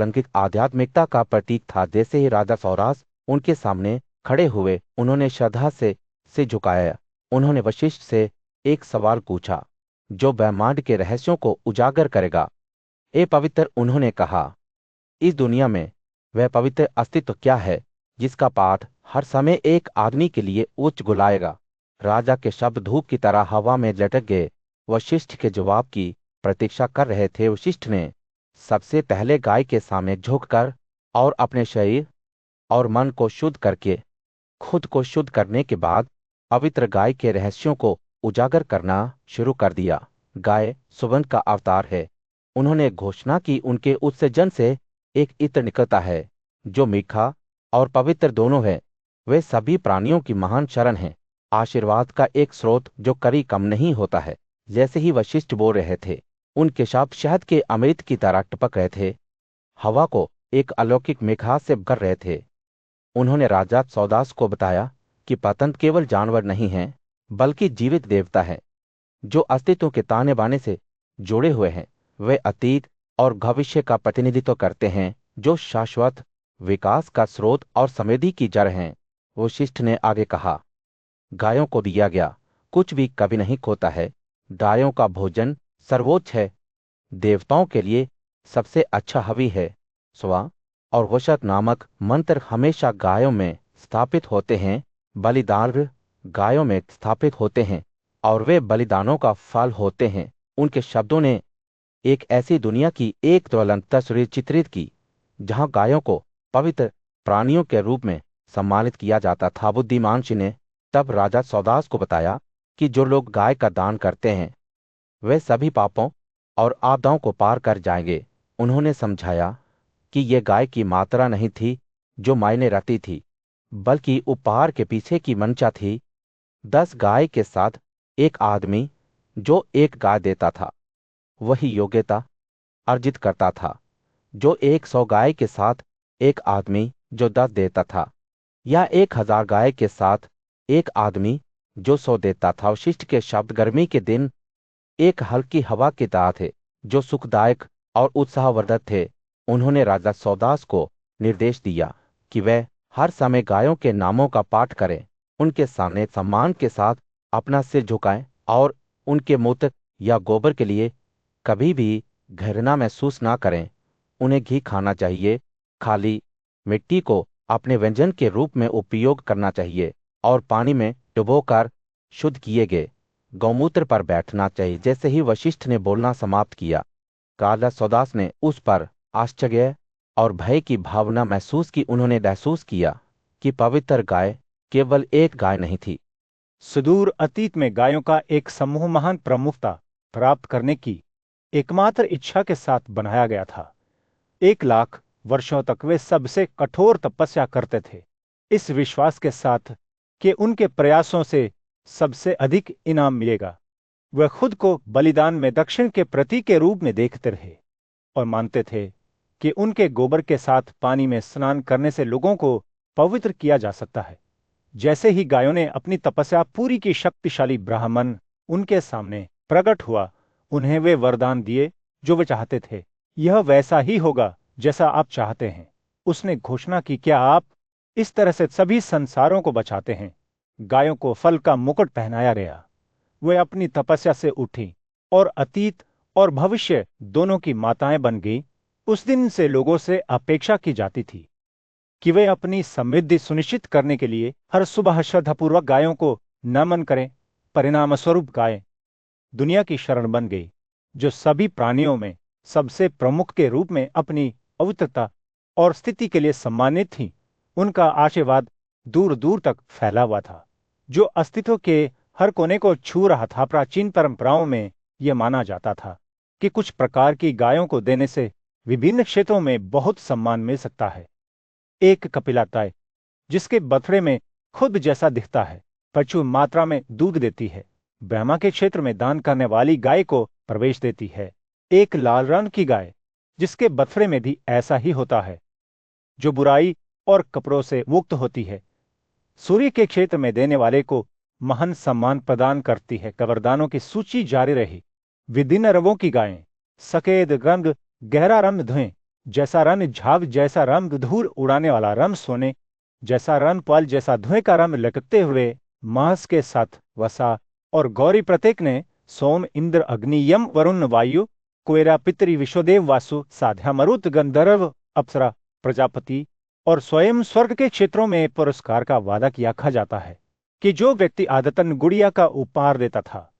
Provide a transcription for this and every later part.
अलौकिक आध्यात्मिकता का प्रतीक था। जैसे ही राजा सौरास उनके सामने खड़े हुए, उन्होंने श्रद्धा से झुकाया। उन्होंने वशिष्ठ से एक सवाल पूछा जो ब्रह्मांड के रहस्यों को उजागर करेगा। ए पवित्र, उन्होंने कहा, इस दुनिया में वह पवित्र अस्तित्व क्या है जिसका पाठ हर समय एक आदमी के लिए उच्च गुलाएगा। राजा के शब्द धूप की तरह हवा में लटक गए। वशिष्ठ के जवाब की प्रतीक्षा कर रहे थे। वशिष्ठ ने सबसे पहले गाय के सामने झुककर और अपने शरीर और मन को शुद्ध करके खुद को शुद्ध करने के बाद पवित्र गाय के रहस्यों को उजागर करना शुरू कर दिया। गाय सुगंध का अवतार है। उन्होंने घोषणा की, उनके उत्सर्जन से एक इत्र निकलता है जो मीठा और पवित्र दोनों है। वे सभी प्राणियों की महान शरण है, आशीर्वाद का एक स्रोत जो कभी कम नहीं होता है। जैसे ही वशिष्ठ बोल रहे थे, उनके शब्द शहद के अमृत की तरह टपक रहे थे, हवा को एक अलौकिक मिठास से भर रहे थे। उन्होंने राजा सौदास को बताया कि पतंग केवल जानवर नहीं है, बल्कि जीवित देवता है जो अस्तित्व के ताने बाने से जुड़े हुए हैं। वे अतीत और भविष्य का प्रतिनिधित्व करते हैं, जो शाश्वत विकास का स्रोत और समृद्धि की जड़ हैं। वशिष्ठ ने आगे कहा, गायों को दिया गया कुछ भी कभी नहीं खोता है। गायों का भोजन सर्वोच्च है। देवताओं के लिए सबसे अच्छा हवि है। स्वा और वशत नामक मंत्र हमेशा गायों में स्थापित होते हैं। बलिदान गायों में स्थापित होते हैं और वे बलिदानों का फल होते हैं। उनके शब्दों ने एक ऐसी दुनिया की एक ज्वलंत तस्वीर चित्रित की जहां गायों को पवित्र प्राणियों के रूप में सम्मानित किया जाता था। बुद्धिमान सिंह ने तब राजा सौदास को बताया कि जो लोग गाय का दान करते हैं वे सभी पापों और आपदाओं को पार कर जाएंगे। उन्होंने समझाया कि यह गाय की मात्रा नहीं थी जो मायने रखती थी, बल्कि उपहार के पीछे की मंशा थी। 10 गाय के साथ एक आदमी जो एक गाय देता था वही योग्यता अर्जित करता था जो 100 गाय के साथ एक आदमी जो 10 देता था, या 1000 गाय के साथ एक आदमी जो 100 देता था। वशिष्ठ के शब्द गर्मी के दिन एक हल्की हवा की तरह थे जो सुखदायक और उत्साहवर्धक थे। उन्होंने राजा सौदास को निर्देश दिया कि वह हर समय गायों के नामों का पाठ करें, उनके सामने सम्मान के साथ अपना सिर झुकाएं और उनके मूत्र या गोबर के लिए कभी भी घृणा महसूस ना करें। उन्हें घी खाना चाहिए, खाली मिट्टी को अपने व्यंजन के रूप में उपयोग करना चाहिए और पानी में डुबोकर शुद्ध किए गए गौमूत्र पर बैठना चाहिए। जैसे ही वशिष्ठ ने बोलना समाप्त किया, राजा सौदास ने उस पर आश्चर्य और भय की भावना महसूस की। उन्होंने महसूस किया कि पवित्र गाय केवल एक गाय नहीं थी। सुदूर अतीत में गायों का एक समूह महान प्रमुखता प्राप्त करने की एकमात्र इच्छा के साथ बनाया गया था। 1,00,000 वर्षों तक वे सबसे कठोर तपस्या करते थे, इस विश्वास के साथ कि उनके प्रयासों से सबसे अधिक इनाम मिलेगा। वे खुद को बलिदान में दक्षिण के प्रतीक के रूप में देखते रहे और मानते थे कि उनके गोबर के साथ पानी में स्नान करने से लोगों को पवित्र किया जा सकता है। जैसे ही गायों ने अपनी तपस्या पूरी की, शक्तिशाली ब्राह्मण उनके सामने प्रकट हुआ। उन्हें वे वरदान दिए जो वे चाहते थे। यह वैसा ही होगा जैसा आप चाहते हैं, उसने घोषणा की। क्या आप इस तरह से सभी संसारों को बचाते हैं? गायों को फल का मुकुट पहनाया गया। वे अपनी तपस्या से उठी और अतीत और भविष्य दोनों की माताएं बन गई। उस दिन से लोगों से अपेक्षा की जाती थी कि वे अपनी समृद्धि सुनिश्चित करने के लिए हर सुबह श्रद्धापूर्वक गायों को नमन करें। परिणाम स्वरूप गाय दुनिया की शरण बन गई, जो सभी प्राणियों में सबसे प्रमुख के रूप में अपनी पवित्रता और स्थिति के लिए सम्मानित थी। उनका आशीर्वाद दूर दूर तक फैला हुआ था, जो अस्तित्व के हर कोने को छू रहा था। प्राचीन परंपराओं में यह माना जाता था कि कुछ प्रकार की गायों को देने से विभिन्न क्षेत्रों में बहुत सम्मान मिल सकता है। एक कपिला गाय जिसके बछड़े में खुद जैसा दिखता है, प्रचुर मात्रा में दूध देती है, ब्रह्मा के क्षेत्र में दान करने वाली गाय को प्रवेश देती है। एक लाल रंग की गाय जिसके बछड़े में भी ऐसा ही होता है, जो बुराई और कपड़ों से मुक्त होती है, सूर्य के क्षेत्र में देने वाले को महान सम्मान प्रदान करती है। कवरदानों की सूची जारी रही। विभिन्न रंगों की गायें, सफेद रंग, गहरा रंग धुएं, जैसा रन झाग, जैसा रंग धूल उड़ाने वाला रन सोने, जैसा रन पल, जैसा धुएं का रंग लटकते हुए मांस के साथ वसा। और गौरी प्रत्येक ने सोम, इंद्र, अग्नि, यम, वरुण, वायु, कुबेरा, पितरी, विश्वदेव, वासु, साध्या, मरुत, गंधर्व, अप्सरा, प्रजापति और स्वयं स्वर्ग के क्षेत्रों में पुरस्कार का वादा किया। कहा जाता है कि जो व्यक्ति आदतन गुड़िया का उपहार देता था,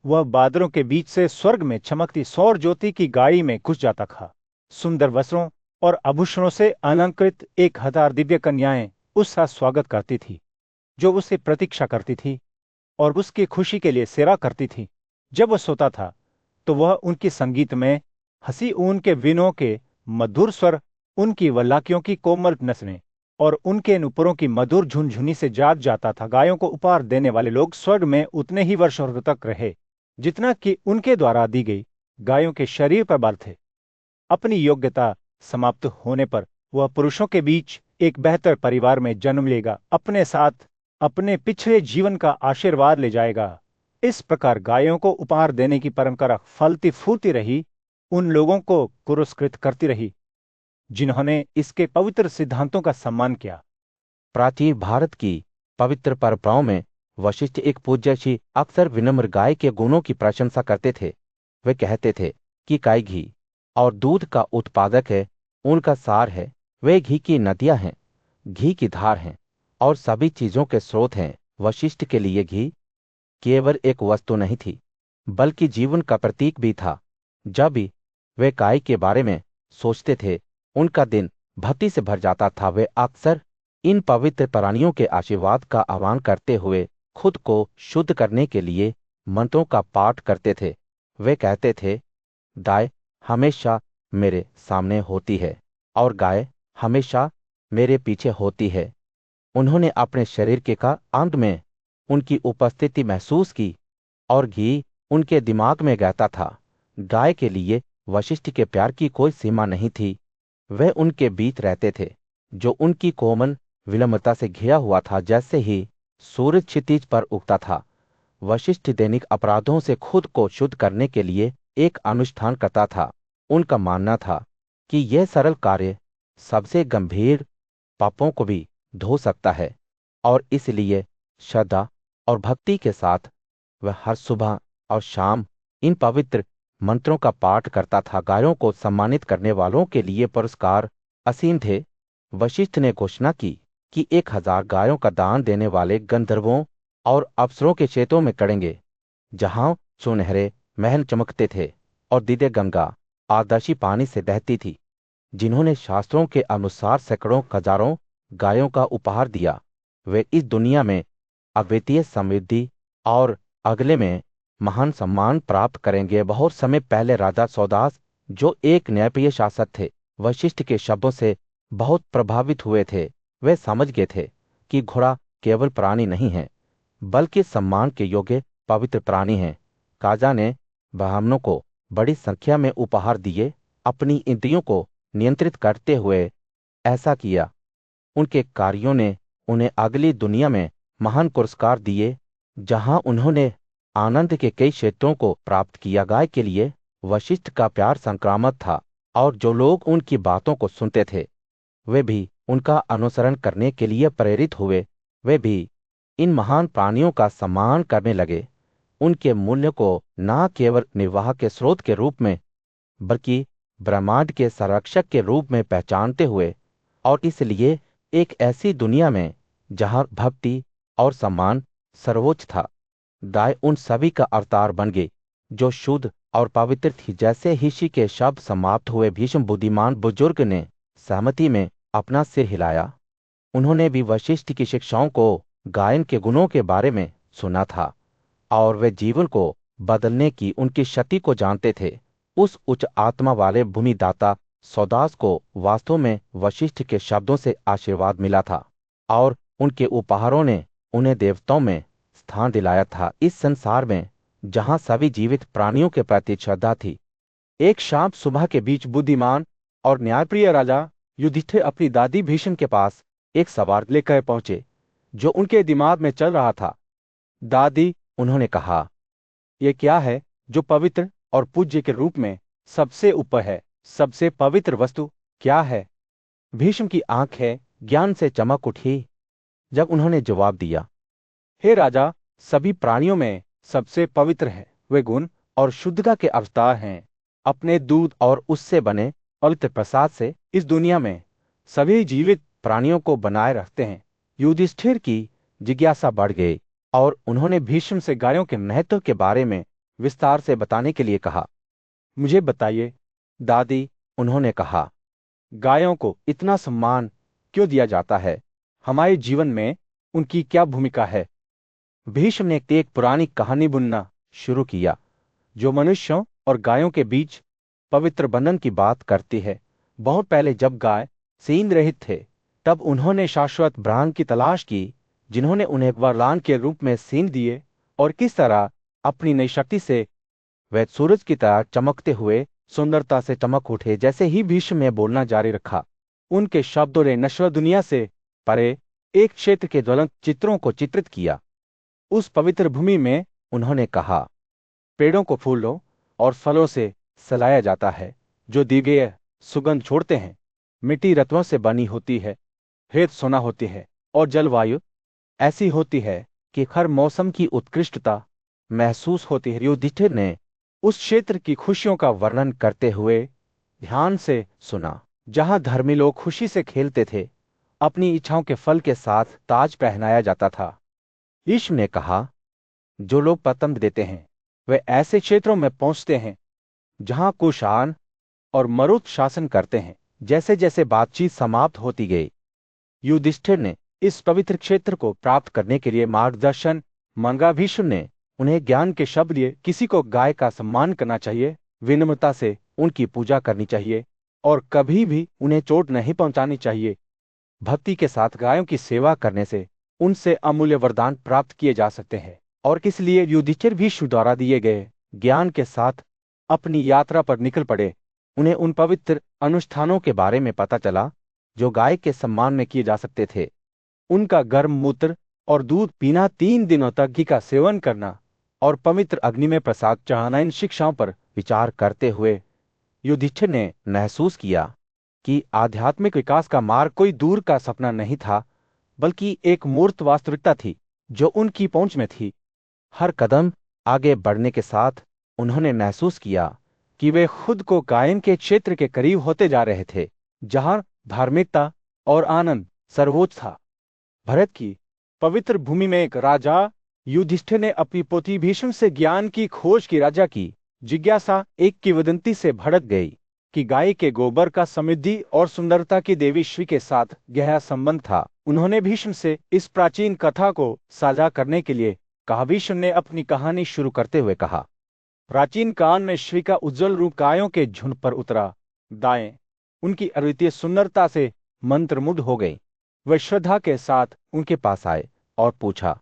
वह बादलों के बीच से स्वर्ग में चमकती सौर ज्योति की गाड़ी में घुस जाता था। सुंदर वस्त्रों और आभूषणों से अलंकृत 1000 दिव्य कन्याएं उसका स्वागत करती थी, जो उससे प्रतीक्षा करती थी और उसकी खुशी के लिए सेवा करती थी। जब वह सोता था तो वह उनकी संगीत में हंसी, उनके वीणों के मधुर स्वर, उनकी वल्लाकियों की कोमल नसने और उनके नुपुरों की मधुर झुनझुनी से जाग जाता था। गायों को उपहार देने वाले लोग स्वर्ग में उतने ही वर्षों तक रहे जितना कि उनके द्वारा दी गई गायों के शरीर पर बल थे। अपनी योग्यता समाप्त होने पर वह पुरुषों के बीच एक बेहतर परिवार में जन्म लेगा, अपने साथ अपने पिछले जीवन का आशीर्वाद ले जाएगा। इस प्रकार गायों को उपहार देने की परंपरा फलती फूलती रही, उन लोगों को पुरस्कृत करती रही जिन्होंने इसके पवित्र सिद्धांतों का सम्मान किया। प्राचीन भारत की पवित्र परंपराओं में वशिष्ठ एक पूज्य ऋषि अक्सर विनम्र गाय के गुणों की प्रशंसा करते थे। वे कहते थे कि गाय घी और दूध का उत्पादक है, उनका सार है, वे घी की नदियां हैं, घी की धार हैं और सभी चीजों के स्रोत हैं। वशिष्ठ के लिए घी केवल एक वस्तु नहीं थी, बल्कि जीवन का प्रतीक भी था। जब भी वे गाय के बारे में सोचते थे, उनका दिन भक्ति से भर जाता था। वे अक्सर इन पवित्र प्राणियों के आशीर्वाद का आह्वान करते हुए खुद को शुद्ध करने के लिए मंत्रों का पाठ करते थे। वे कहते थे, गाय हमेशा मेरे सामने होती है और गाय हमेशा मेरे पीछे होती है। उन्होंने अपने शरीर के का अंत में उनकी उपस्थिति महसूस की और घी उनके दिमाग में बहता था। गाय के लिए वशिष्ठ के प्यार की कोई सीमा नहीं थी। वह उनके बीच रहते थे, जो उनकी कोमल विलंबता से घिरा हुआ था। जैसे ही सूरज क्षितिज पर उगता था, वशिष्ठ दैनिक अपराधों से खुद को शुद्ध करने के लिए एक अनुष्ठान करता था। उनका मानना था कि यह सरल कार्य सबसे गंभीर पापों को भी धो सकता है और इसलिए श्रद्धा और भक्ति के साथ वह हर सुबह और शाम इन पवित्र मंत्रों का पाठ करता था। गायों को सम्मानित करने वालों के लिए पुरस्कार असीम थे। वशिष्ठ ने घोषणा की कि 1000 गायों का दान देने वाले गंधर्वों और अप्सरों के क्षेत्रों में करेंगे, जहां सुनहरे महल चमकते थे और दिव्य गंगा आदर्शी पानी से बहती थी। जिन्होंने शास्त्रों के अनुसार सैकड़ों हजारों गायों का उपहार दिया, वे इस दुनिया में अद्वितीय समृद्धि और अगले में महान सम्मान प्राप्त करेंगे। बहुत समय पहले राजा सौदास, जो एक न्यायप्रिय शासक थे, वशिष्ठ के शब्दों से बहुत प्रभावित हुए थे। वे समझ गए थे कि घोड़ा केवल प्राणी नहीं है, बल्कि सम्मान के योग्य पवित्र प्राणी है। काजा ने ब्राह्मणों को बड़ी संख्या में उपहार दिए। अपनी इंद्रियों को नियंत्रित करते हुए ऐसा किया। उनके कार्यों ने उन्हें अगली दुनिया में महान पुरस्कार दिए, जहां उन्होंने आनंद के कई क्षेत्रों को प्राप्त किया। गाय के लिए वशिष्ठ का प्यार संक्रामक था और जो लोग उनकी बातों को सुनते थे, वे भी उनका अनुसरण करने के लिए प्रेरित हुए। वे भी इन महान प्राणियों का सम्मान करने लगे, उनके मूल्य को न केवल निर्वाह के स्रोत के रूप में, बल्कि ब्रह्मांड के संरक्षक के रूप में पहचानते हुए। और इसलिए एक ऐसी दुनिया में जहां भक्ति और सम्मान सर्वोच्च था, गाय उन सभी का अवतार बन गई जो शुद्ध और पवित्र थी। जैसे ऋषि के शब्द समाप्त हुए, भीष्म बुद्धिमान बुजुर्ग ने सहमति में अपना सिर हिलाया। उन्होंने भी वशिष्ठ की शिक्षाओं को, गायन के गुणों के बारे में सुना था और वे जीवन को बदलने की उनकी शक्ति को जानते थे। उस उच्च आत्मा वाले भूमिदाता सौदास को वास्तव में वशिष्ठ के शब्दों से आशीर्वाद मिला था और उनके उपहारों ने उन्हें देवताओं में स्थान दिलाया था। इस संसार में जहां सभी जीवित प्राणियों के प्रति श्रद्धा थी, एक शाम सुबह के बीच बुद्धिमान और न्यायप्रिय राजा युधिष्ठिर अपनी दादी भीष्म के पास एक सवाल लेकर पहुंचे जो उनके दिमाग में चल रहा था। दादी, उन्होंने कहा, यह क्या है जो पवित्र और पूज्य के रूप में सबसे ऊपर है? सबसे पवित्र वस्तु क्या है? भीष्म की आंखें ज्ञान से चमक उठी जब उन्होंने जवाब दिया, हे राजा, सभी प्राणियों में सबसे पवित्र है वे गुण और शुद्धता के अवतार हैं। अपने दूध और उससे बने पवित्र प्रसाद से इस दुनिया में सभी जीवित प्राणियों को बनाए रखते हैं। युधिष्ठिर की जिज्ञासा बढ़ गई और उन्होंने भीष्म से गायों के महत्व के बारे में विस्तार से बताने के लिए कहा। मुझे बताइए दादी, उन्होंने कहा, गायों को इतना सम्मान क्यों दिया जाता है? हमारे जीवन में उनकी क्या भूमिका है? भीष्म ने एक पुरानी कहानी बुनना शुरू किया जो मनुष्यों और गायों के बीच पवित्र बंधन की बात करती है। बहुत पहले जब गाय सींग रहित थे, तब उन्होंने शाश्वत ब्राह्मण की तलाश की जिन्होंने उन्हें वरदान के रूप में सींग दिए, और किस तरह अपनी नई शक्ति से वे सूरज की तरह चमकते हुए सुंदरता से चमक उठे। जैसे ही भीष्म ने बोलना जारी रखा, उनके शब्दों ने नश्वर दुनिया से परे एक क्षेत्र के ज्वलंत चित्रों को चित्रित किया। उस पवित्र भूमि में उन्होंने कहा, पेड़ों को फूलों और फलों से सलाया जाता है जो दिव्य सुगंध छोड़ते हैं। मिट्टी रत्नों से बनी होती है, रेत सोना होती है, और जलवायु ऐसी होती है कि हर मौसम की उत्कृष्टता महसूस होती है। युधिष्ठिर ने उस क्षेत्र की खुशियों का वर्णन करते हुए ध्यान से सुना, जहां धर्मी लोग खुशी से खेलते थे, अपनी इच्छाओं के फल के साथ ताज पहनाया जाता था। भीष्म ने कहा, जो लोग पतंग देते हैं वे ऐसे क्षेत्रों में पहुंचते हैं जहां कुषाण और मरुत शासन करते हैं। जैसे जैसे बातचीत समाप्त होती गई, युधिष्ठिर ने इस पवित्र क्षेत्र को प्राप्त करने के लिए मार्गदर्शन मांगा। भीष्म ने उन्हें ज्ञान के शब्द दिए। किसी को गाय का सम्मान करना चाहिए, विनम्रता से उनकी पूजा करनी चाहिए और कभी भी उन्हें चोट नहीं पहुंचानी चाहिए। भक्ति के साथ गायों की सेवा करने से उनसे अमूल्य वरदान प्राप्त किए जा सकते हैं। और किस लिए युधिष्ठिर भीष्म द्वारा दिए गए ज्ञान के साथ अपनी यात्रा पर निकल पड़े। उन्हें उन पवित्र अनुष्ठानों के बारे में पता चला जो गाय के सम्मान में किए जा सकते थे। उनका गर्म मूत्र और दूध पीना, 3 दिनों तक घी का सेवन करना और पवित्र अग्नि में प्रसाद चढ़ाना, इन शिक्षाओं पर विचार करते हुए युधिष्ठिर ने महसूस किया कि आध्यात्मिक विकास का मार्ग कोई दूर का सपना नहीं था, बल्कि एक मूर्त वास्तविकता थी जो उनकी पहुंच में थी। हर कदम आगे बढ़ने के साथ उन्होंने महसूस किया कि वे खुद को गायन के क्षेत्र के करीब होते जा रहे थे, जहां धार्मिकता और आनंद सर्वोच्च था। भारत की पवित्र भूमि में एक राजा युधिष्ठिर ने अपनी पोती भीष्म से ज्ञान की खोज की। राजा की जिज्ञासा एक किंवदंती से भड़क गई कि गाय के गोबर का समृद्धि और सुंदरता की देवी श्री के साथ गहरा संबंध था। उन्होंने भीष्म से इस प्राचीन कथा को साझा करने के लिए कहा। भीष्म ने अपनी कहानी शुरू करते हुए कहा, प्राचीन काल में श्री का उज्जवल रूप गायों के झुंड पर उतरा। दाएं उनकी अद्वितीय सुंदरता से मंत्रमुग्ध हो गई। वे श्रद्धा के साथ उनके पास आए और पूछा,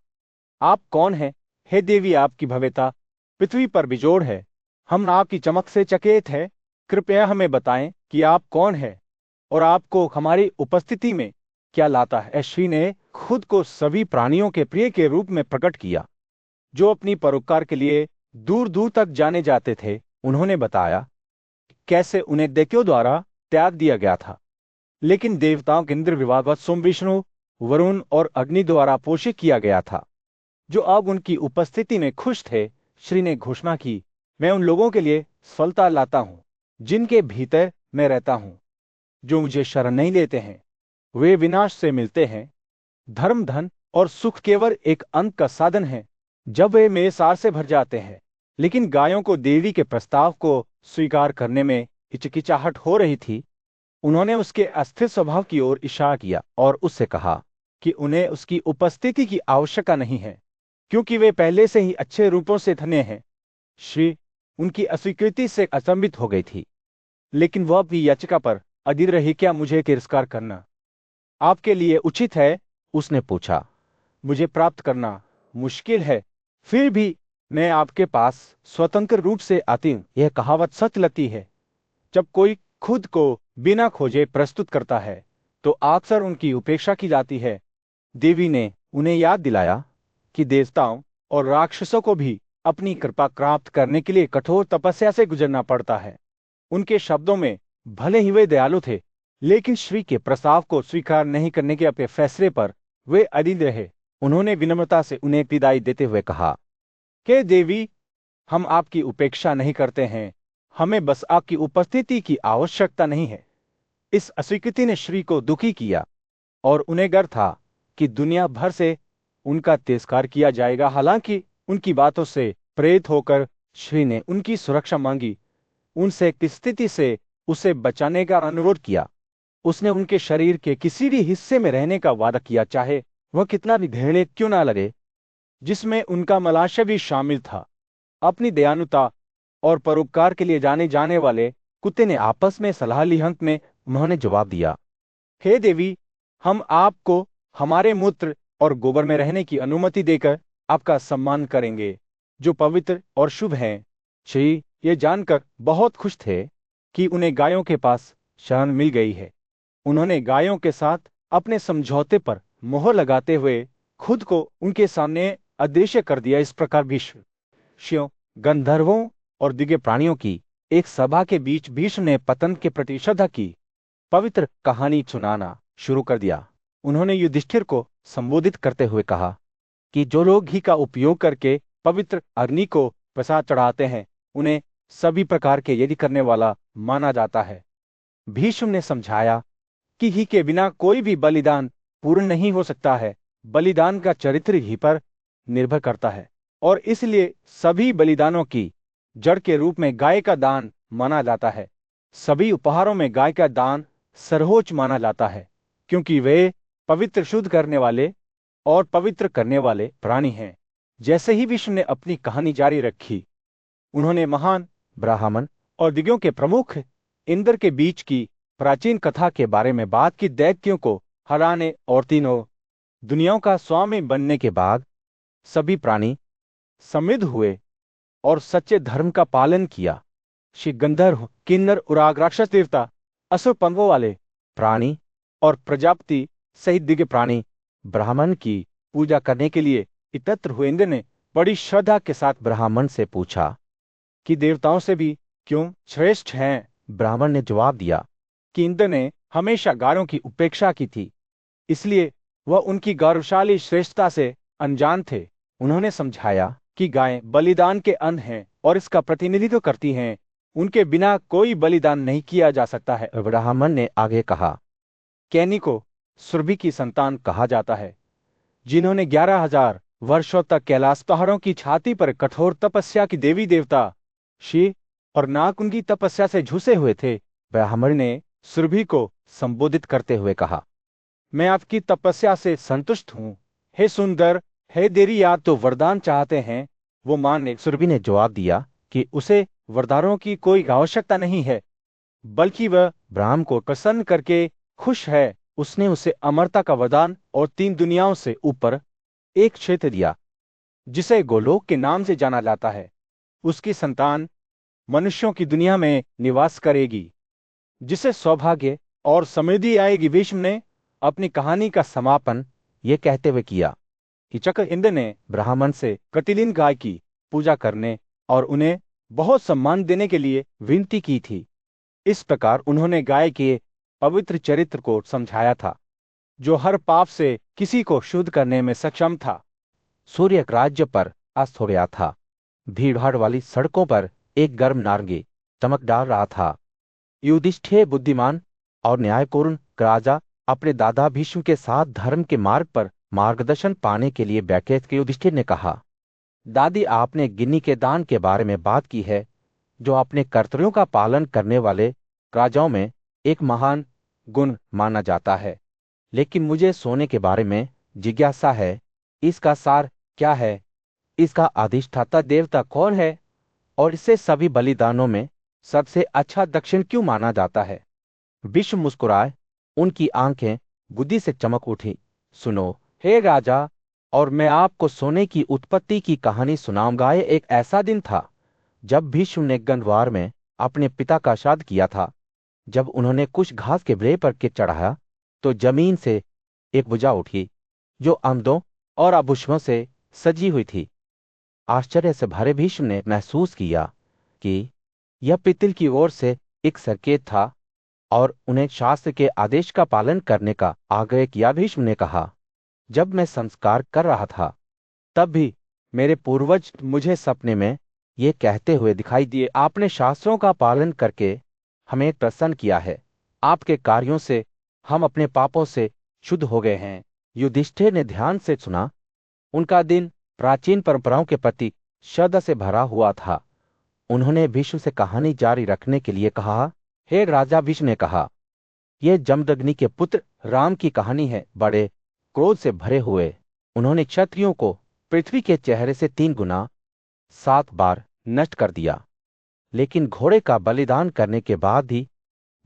आप कौन हैं? हे देवी, आपकी भव्यता पृथ्वी पर बिजोड़ है। हम आपकी चमक से चकित हैं। कृपया हमें बताएं कि आप कौन हैं और आपको हमारी उपस्थिति में क्या लाता है। श्री ने खुद को सभी प्राणियों के प्रिय के रूप में प्रकट किया, जो अपनी परोपकार के लिए दूर दूर तक जाने जाते थे। उन्होंने बताया कैसे उन्हें दैत्यों द्वारा त्याग दिया गया था, लेकिन देवताओं के इंद्र विभागवत सोम, विष्णु, वरुण और अग्नि द्वारा पोषित किया गया था, जो अब उनकी उपस्थिति में खुश थे। श्री ने घोषणा की, मैं उन लोगों के लिए सफलता लाता हूं जिनके भीतर मैं रहता हूं। जो मुझे शरण नहीं लेते हैं वे विनाश से मिलते हैं। धर्म, धन और सुख केवल एक अंत का साधन है जब वे मेरे सार से भर जाते हैं। लेकिन गायों को देवी के प्रस्ताव को स्वीकार करने में हिचकिचाहट हो रही थी। उन्होंने उसके अस्थिर स्वभाव की ओर इशारा किया और उससे कहा कि उन्हें उसकी उपस्थिति की आवश्यकता नहीं है, क्योंकि वे पहले से ही अच्छे रूपों से धन्य हैं। श्री उनकी अस्वीकृति से अचंभित हो गई थी, लेकिन वह भी याचिका पर अडिग रही। क्या मुझे तिरस्कार करना आपके लिए उचित है? उसने पूछा। मुझे प्राप्त करना मुश्किल है, फिर भी मैं आपके पास स्वतंत्र रूप से आती हूं। यह कहावत सच लगती है। जब कोई खुद को बिना खोजे प्रस्तुत करता है तो अक्सर उनकी उपेक्षा की जाती है। देवी ने उन्हें याद दिलाया कि देवताओं और राक्षसों को भी अपनी कृपा प्राप्त करने के लिए कठोर तपस्या से गुजरना पड़ता है। उनके शब्दों में भले ही वे दयालु थे, लेकिन श्री के प्रस्ताव को स्वीकार नहीं करने के अपने फैसले पर वे अडिग रहे। उन्होंने विनम्रता से उन्हें विदाई देते हुए कहा कि देवी, हम आपकी उपेक्षा नहीं करते हैं, हमें बस आपकी उपस्थिति की आवश्यकता नहीं है। इस अस्वीकृति ने श्री को दुखी किया और उन्हें डर था कि दुनिया भर से उनका तिरस्कार किया जाएगा। हालांकि उनकी बातों से प्रेरित होकर श्री ने उनकी सुरक्षा मांगी, उनसे एक स्थिति से उसे बचाने का अनुरोध किया। उसने उनके शरीर के किसी भी हिस्से में रहने का वादा किया, चाहे वह कितना भी घृणित क्यों ना लगे, जिसमें उनका मलाशय भी शामिल था। अपनी दयालुता और परोपकार के लिए जाने जाने वाले कुत्ते ने आपस में सलाह ली। अंत में उन्होंने जवाब दिया, हे देवी, हम आपको हमारे मूत्र और गोबर में रहने की अनुमति देकर आपका सम्मान करेंगे, जो पवित्र और शुभ है। श्री ये जानकर बहुत खुश थे कि उन्हें गायों के पास शरण मिल गई है। उन्होंने गायों के साथ अपने समझौते पर मोहर लगाते हुए खुद को उनके सामने अदृश्य कर दिया। इस प्रकार भीष्म, गंधर्वों और दिव्य प्राणियों की एक सभा के बीच भीष्म ने पतन के प्रति श्रद्धा की पवित्र कहानी सुनाना शुरू कर दिया। उन्होंने युधिष्ठिर को संबोधित करते हुए कहा कि जो लोग घी का उपयोग करके पवित्र अग्नि को प्रसाद चढ़ाते हैं, उन्हें सभी प्रकार के यज्ञ करने वाला माना जाता है। भीष्म ने समझाया कि घी के बिना कोई भी बलिदान पूर्ण नहीं हो सकता है। बलिदान का चरित्र घी पर निर्भर करता है और इसलिए सभी बलिदानों की जड़ के रूप में गाय का दान माना जाता है। सभी उपहारों में गाय का दान सर्वोच्च माना जाता है, क्योंकि वे पवित्र शुद्ध करने वाले और पवित्र करने वाले प्राणी हैं। जैसे ही विष्णु ने अपनी कहानी जारी रखी, उन्होंने महान ब्राह्मण और दिग्गजों के प्रमुख इंद्र के बीच की प्राचीन कथा के बारे में बात की। दैत्यों को हराने और तीनों दुनियाओं का स्वामी बनने के बाद सभी प्राणी समृद्ध हुए और सच्चे धर्म का पालन किया। श्री गंधर्व, किन्नर, उराग, राक्षस, देवता, असुर, पंखों वाले प्राणी और प्रजापति सहित दिव्य प्राणी ब्राह्मण की पूजा करने के लिए एकत्र हुए। इंद्र ने बड़ी श्रद्धा के साथ ब्राह्मण से पूछा कि देवताओं से भी क्यों श्रेष्ठ हैं। ब्राह्मण ने जवाब दिया कि इंद्र ने हमेशा गायों की उपेक्षा की थी, इसलिए वह उनकी गौरवशाली श्रेष्ठता से अनजान थे। उन्होंने समझाया कि गायें बलिदान के अन्न हैं और इसका प्रतिनिधित्व करती हैं। उनके बिना कोई बलिदान नहीं किया जा सकता है। ब्राह्मण ने आगे कहा, कैनी को सुरभि की संतान कहा जाता है, जिन्होंने 11,000 वर्षों तक कैलाश पहाड़ों की छाती पर कठोर तपस्या की। देवी देवता शिव और नाग उनकी तपस्या से झुसे हुए थे। ब्राह्मण ने सुरभि को संबोधित करते हुए कहा, मैं आपकी तपस्या से संतुष्ट हूं। हे सुंदर, हे देरी, आप तो वरदान चाहते हैं वो माने। सुरभि ने जवाब दिया कि उसे वरदानों की कोई आवश्यकता नहीं है, बल्कि वह ब्रह्म को प्रसन्न करके खुश है। उसने उसे अमरता का वरदान और 3 दुनियाओं से ऊपर एक क्षेत्र दिया, जिसे गोलोक के नाम से जाना जाता है। उसकी संतान मनुष्यों की दुनिया में निवास करेगी, जिसे सौभाग्य और समृद्धि आएगी। भीष्म ने अपनी कहानी का समापन ये कहते हुए किया कि चक्र इंद्र ने ब्राह्मण से प्रतिदिन गाय की पूजा करने और उन्हें बहुत सम्मान देने के लिए विनती की थी। इस प्रकार उन्होंने गाय के पवित्र चरित्र को समझाया था, जो हर पाप से किसी को शुद्ध करने में सक्षम था। सूर्य राज्य पर अस्त हो गया था। भीड़भाड़ वाली सड़कों पर एक गर्म नारंगी चमक डाल रहा था। युधिष्ठिर बुद्धिमान और न्यायपूर्ण राजा अपने दादा भीष्म के साथ धर्म के मार्ग पर मार्गदर्शन पाने के लिए बैठे थे। युधिष्ठिर ने कहा, दादी, आपने गिन्नी के दान के बारे में बात की है, जो अपने कर्तव्यों का पालन करने वाले राजाओं में एक महान गुण माना जाता है। लेकिन मुझे सोने के बारे में जिज्ञासा है। इसका सार क्या है? इसका अधिष्ठाता देवता कौन है? और इसे सभी बलिदानों में सबसे अच्छा दक्षिण क्यों माना जाता है? विष्णु मुस्कुराए, उनकी आंखें बुद्धि से चमक उठी। सुनो हे राजा, और मैं आपको सोने की उत्पत्ति की कहानी सुनाऊंगा। एक ऐसा दिन था जब भीष्म ने गंधवार में अपने पिता का श्राद्ध किया था। जब उन्होंने कुछ घास के ब्रे पर के चढ़ाया तो जमीन से एक भुजा उठी, जो आमदों और आभूषणों से सजी हुई थी। आश्चर्य से भरे भीष्म ने महसूस किया कि यह पितल की ओर से एक संकेत था और उन्हें शास्त्र के आदेश का पालन करने का आग्रह किया। भीष्म ने कहा, जब मैं संस्कार कर रहा था तब भी मेरे पूर्वज मुझे सपने में ये कहते हुए दिखाई दिए, आपने शास्त्रों का पालन करके हमें प्रसन्न किया है। आपके कार्यों से हम अपने पापों से शुद्ध हो गए हैं। युधिष्ठिर ने ध्यान से सुना। उनका दिन प्राचीन परंपराओं के प्रति श्रद्धा से भरा हुआ था। उन्होंने भीष्म से कहानी जारी रखने के लिए कहा। हे राजा, भीष्म ने कहा, यह जमदग्नि के पुत्र राम की कहानी है। बड़े क्रोध से भरे हुए उन्होंने क्षत्रियों को पृथ्वी के चेहरे से 3 गुना 7 बार नष्ट कर दिया। लेकिन घोड़े का बलिदान करने के बाद ही,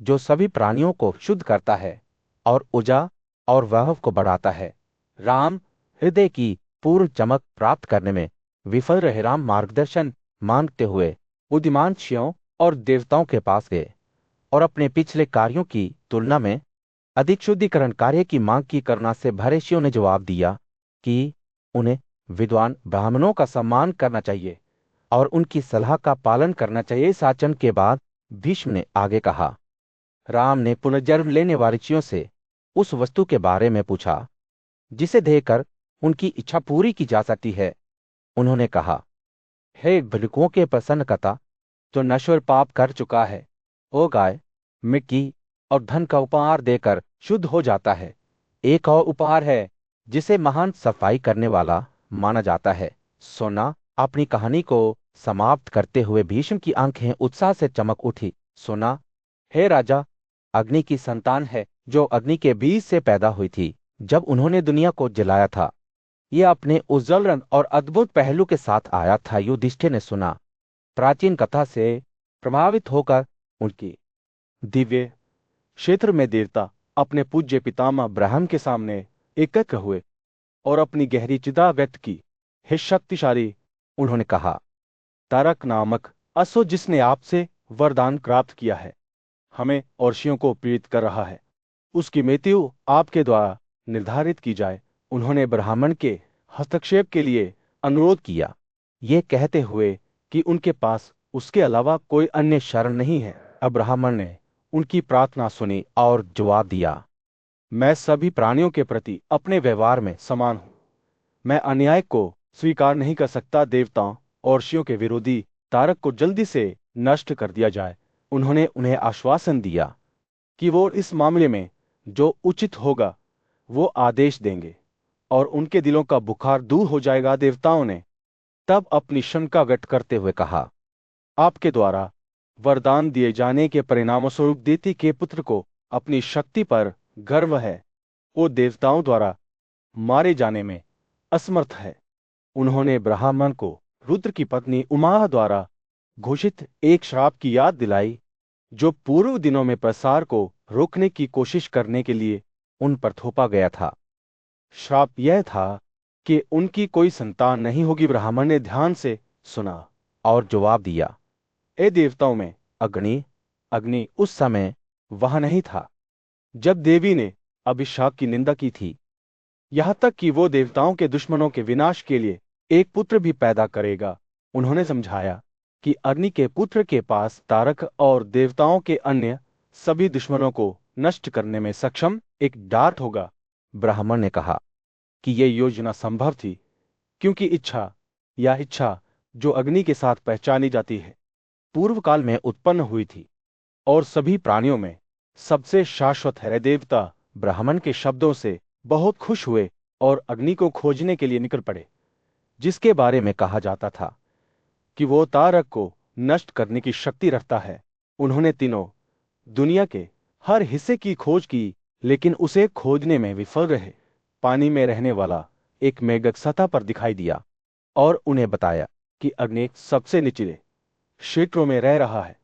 जो सभी प्राणियों को शुद्ध करता है और ऊर्जा और वैभव को बढ़ाता है, राम हृदय की पूर्ण चमक प्राप्त करने में विफल रहे। राम मार्गदर्शन मांगते हुए बुद्धिमान ऋषियों और देवताओं के पास गए और अपने पिछले कार्यों की तुलना में अधिक शुद्धिकरण कार्य की मांग की। करुणा से भरे ऋषियों ने जवाब दिया कि उन्हें विद्वान ब्राह्मणों का सम्मान करना चाहिए और उनकी सलाह का पालन करना चाहिए। इस आचरण के बाद भीष्म ने आगे कहा, राम ने पुनर्जन्म लेने वाले ऋषियों से उस वस्तु के बारे में पूछा जिसे देखकर उनकी इच्छा पूरी की जा सकती है। उन्होंने कहा, हे भिक्षुकों के प्रसन्नकर्ता, जो नश्वर पाप कर चुका है, वो गाय, मिट्टी और धन का उपहार देकर शुद्ध हो जाता है। एक और उपहार है जिसे महान सफाई करने वाला माना जाता है, सोना। अपनी कहानी को समाप्त करते हुए भीष्म की आंखें उत्साह से चमक उठी। सोना, हे राजा, अग्नि की संतान है जो अग्नि के बीज से पैदा हुई थी। जब उन्होंने दुनिया को जलाया था, यह अपने उज्ज्वल रंग और अद्भुत पहलू के साथ आया था। युधिष्ठिर ने सुना। प्राचीन कथा से प्रभावित होकर उनकी दिव्य क्षेत्र में देवता अपने पूज्य पितामह ब्रह्म के सामने एकत्र हुए और अपनी गहरी चिंता व्यक्त की। हे शक्तिशाली, उन्होंने कहा, तारक नामक असुर जिसने आपसे वरदान प्राप्त किया है, हमें और ऋषियों को पीड़ित कर रहा है, उसकी मृत्यु आपके द्वारा निर्धारित की जाए। उन्होंने ब्राह्मण के हस्तक्षेप के लिए अनुरोध किया, ये कहते हुए कि उनके पास उसके अलावा कोई अन्य शरण नहीं है। अब ब्राह्मण ने उनकी प्रार्थना सुनी और जवाब दिया, मैं सभी प्राणियों के प्रति अपने व्यवहार में समान हूं। मैं अन्याय को स्वीकार नहीं कर सकता। देवताओं और ऋषियों के विरोधी तारक को जल्दी से नष्ट कर दिया जाए। उन्होंने उन्हें आश्वासन दिया कि वो इस मामले में जो उचित होगा वो आदेश देंगे और उनके दिलों का बुखार दूर हो जाएगा। देवताओं ने तब अपनी शंका व्यक्त करते हुए कहा, आपके द्वारा वरदान दिए जाने के परिणामों स्वरूप दिति के पुत्र को अपनी शक्ति पर गर्व है। वो देवताओं द्वारा मारे जाने में असमर्थ है। उन्होंने ब्राह्मण को रुद्र की पत्नी उमा द्वारा घोषित एक श्राप की याद दिलाई, जो पूर्व दिनों में प्रसार को रोकने की कोशिश करने के लिए उन पर थोपा गया था। श्राप यह था कि उनकी कोई संतान नहीं होगी। ब्राह्मण ने ध्यान से सुना और जवाब दिया, ए देवताओं में अग्नि उस समय वहां नहीं था जब देवी ने अभिशाप की निंदा की थी। यहां तक कि वो देवताओं के दुश्मनों के विनाश के लिए एक पुत्र भी पैदा करेगा। उन्होंने समझाया कि अग्नि के पुत्र के पास तारक और देवताओं के अन्य सभी दुश्मनों को नष्ट करने में सक्षम एक डार्ट होगा। ब्राह्मण ने कहा कि यह योजना संभव थी क्योंकि इच्छा जो अग्नि के साथ पहचानी जाती है, पूर्व काल में उत्पन्न हुई थी और सभी प्राणियों में सबसे शाश्वत है। देवता ब्राह्मण के शब्दों से बहुत खुश हुए और अग्नि को खोजने के लिए निकल पड़े, जिसके बारे में कहा जाता था कि वो तारक को नष्ट करने की शक्ति रखता है। उन्होंने तीनों दुनिया के हर हिस्से की खोज की, लेकिन उसे खोजने में विफल रहे। पानी में रहने वाला एक मेढक सतह पर दिखाई दिया और उन्हें बताया कि अग्नि सबसे निचले क्षेत्रों में रह रहा है,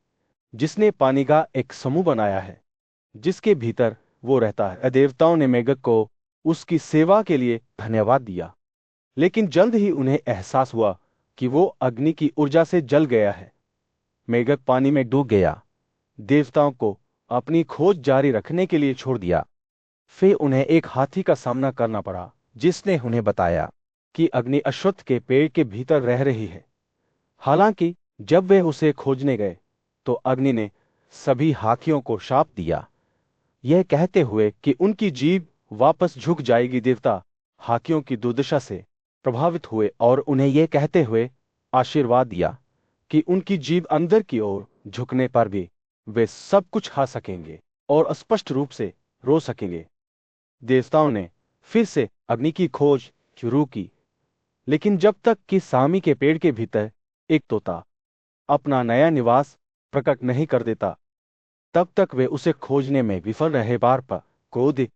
जिसने पानी का एक समूह बनाया है जिसके भीतर वो रहता है। देवताओं ने मेढक को उसकी सेवा के लिए धन्यवाद दिया, लेकिन जल्द ही उन्हें एहसास हुआ कि वो अग्नि की ऊर्जा से जल गया है। मेढक पानी में डूब गया। देवताओं को अपनी खोज जारी रखने के लिए छोड़ दिया। फिर उन्हें एक हाथी का सामना करना पड़ा, जिसने उन्हें बताया कि अग्नि अश्वत्थ के पेड़ के भीतर रह रही है। हालांकि जब वे उसे खोजने गए तो अग्नि ने सभी हाथियों को शाप दिया, यह कहते हुए कि उनकी जीभ वापस झुक जाएगी। देवता हाथियों की दुर्दशा से प्रभावित हुए और उन्हें यह कहते हुए आशीर्वाद दिया कि उनकी जीभ अंदर की ओर झुकने पर भी वे सब कुछ खा सकेंगे और स्पष्ट रूप से रो सकेंगे। देवताओं ने फिर से अग्नि की खोज शुरू की, लेकिन जब तक कि सामी के पेड़ के भीतर एक तोता अपना नया निवास प्रकट नहीं कर देता, तब तक वे उसे खोजने में विफल रहे। बार पर क्रोध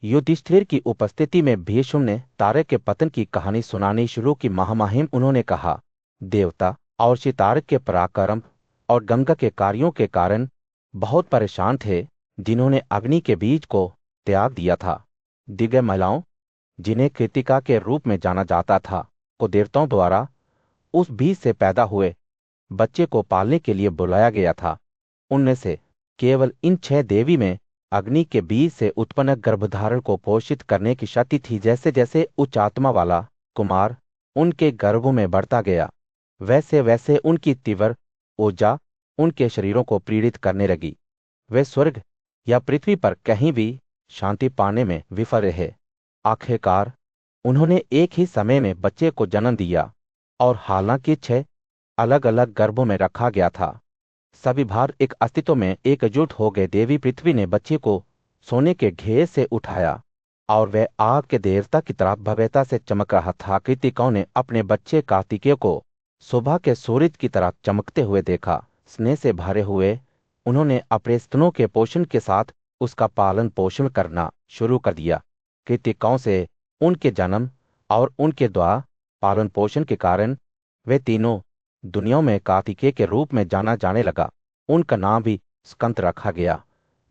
युधिष्ठिर की उपस्थिति में भीष्म ने तारक के पतन की कहानी सुनानी शुरू की। महामहिम उन्होंने कहा, देवता और सितारक के पराक्रम और गंगा के कार्यों के कारण बहुत परेशान थे, जिन्होंने अग्नि के बीज को त्याग दिया था। दिव्य महिलाओं, जिन्हें कृतिका के रूप में जाना जाता था, को देवताओं द्वारा उस बीज से पैदा हुए बच्चे को पालने के लिए बुलाया गया था। उनमें से केवल इन 6 देवी में अग्नि के बीज से उत्पन्न गर्भधारण को पोषित करने की शक्ति थी। जैसे जैसे उच्च आत्मा वाला कुमार उनके गर्भों में बढ़ता गया, वैसे वैसे उनकी तीव्र ऊर्जा उनके शरीरों को पीड़ित करने लगी। वे स्वर्ग या पृथ्वी पर कहीं भी शांति पाने में विफल रहे। आखिरकार उन्होंने एक ही समय में बच्चे को जन्म दिया, और हालांकि 6 अलग अलग गर्भों में रखा गया था, सभी भार एक अस्तित्व में एकजुट हो गए। देवी पृथ्वी ने बच्चे को सोने के ढेर से उठाया, और वह आग के देवता की तरह भव्यता से चमक रहा था। कृतिकाओं ने अपने बच्चे कार्तिकेय को सुबह के सूरज की तरह चमकते हुए देखा। स्नेह से भरे हुए उन्होंने अपने स्तनों के पोषण के साथ उसका पालन पोषण करना शुरू कर दिया। कृतिकाओं से उनके जन्म और उनके द्वारा पालन पोषण के कारण वे तीनों दुनियाओं में कार्तिकेय के रूप में जाना जाने लगा। उनका नाम भी स्कंद रखा गया,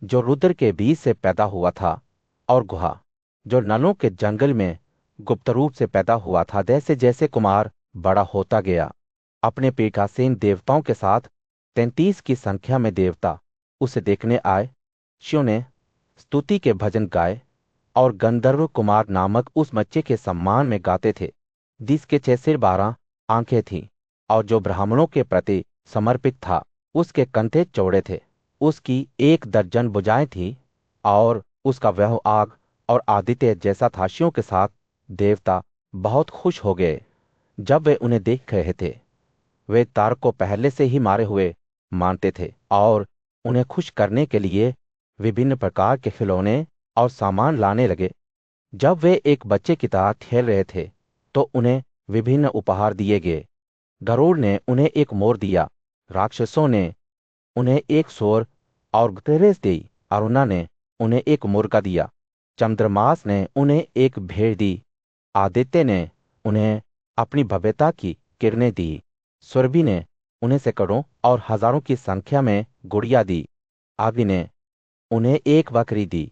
जो रुद्र के बीज से पैदा हुआ था, और गुहा, जो नलों के जंगल में गुप्त रूप से पैदा हुआ था। जैसे जैसे कुमार बड़ा होता गया, अपने पीठासीन देवताओं के साथ 33 की संख्या में देवता उसे देखने आए। शिव ने स्तुति के भजन गाए और गंधर्व कुमार नामक उस बच्चे के सम्मान में गाते थे, जिसके 6 सिर 12 आंखें थीं, और जो ब्राह्मणों के प्रति समर्पित था। उसके कंधे चौड़े थे, उसकी 1 दर्जन भुजाएं थी, और उसका वह आग और आदित्य जैसा था। शिव के साथ देवता बहुत खुश हो गए जब वे उन्हें देख रहे थे। वे तारक को पहले से ही मारे हुए मानते थे, और उन्हें खुश करने के लिए विभिन्न प्रकार के खिलौने और सामान लाने लगे। जब वे एक बच्चे की तरह खेल रहे थे, तो उन्हें विभिन्न उपहार दिए गए। गरुड़ ने उन्हें एक मोर दिया, राक्षसों ने उन्हें एक सूअर और तेरेस दी, अरुणा ने उन्हें एक मुर्गा दिया, चंद्रमास ने उन्हें एक भेड़ दी, आदित्य ने उन्हें अपनी भव्यता की किरणें दी, सुरभि ने उन्हें सैकड़ों और हजारों की संख्या में गुड़िया दी, अग्नि ने उन्हें एक बकरी दी,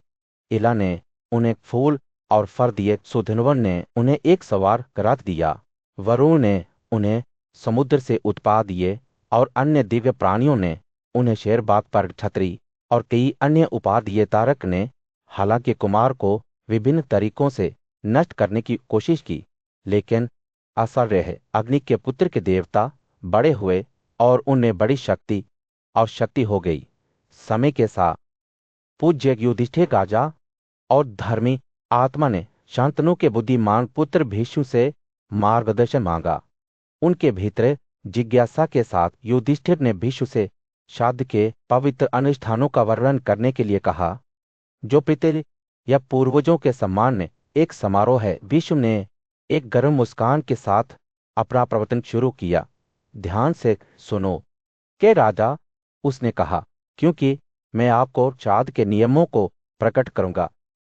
इला ने उन्हें फूल और फर दिए, सुधन्वन ने उन्हें एक सवार रथ दिया, वरुण ने उन्हें समुद्र से उत्पाद दिए, और अन्य दिव्य प्राणियों ने उन्हें शेर बाग पर छतरी और कई अन्य उपहार दिए। तारक ने हालांकि कुमार को विभिन्न तरीकों से नष्ट करने की कोशिश की, लेकिन असफल रहे। अग्नि के पुत्र के देवता बड़े हुए और उनमें बड़ी शक्ति और शक्ति हो गई। समय के साथ पूज्य युधिष्ठिर राजा और धर्मी आत्मा ने शांतनु के बुद्धिमान पुत्र भीष्म से मार्गदर्शन मांगा। उनके भीतर जिज्ञासा के साथ युधिष्ठिर ने भीष्म से श्राद्ध के पवित्र अनुष्ठानों का वर्णन करने के लिए कहा, जो पितृ या पूर्वजों के सम्मान में एक समारोह है। भीष्म ने एक गर्म मुस्कान के साथ अपना प्रवचन शुरू किया। ध्यान से सुनो के राजा, उसने कहा, क्योंकि मैं आपको श्राद्ध के नियमों को प्रकट करूंगा।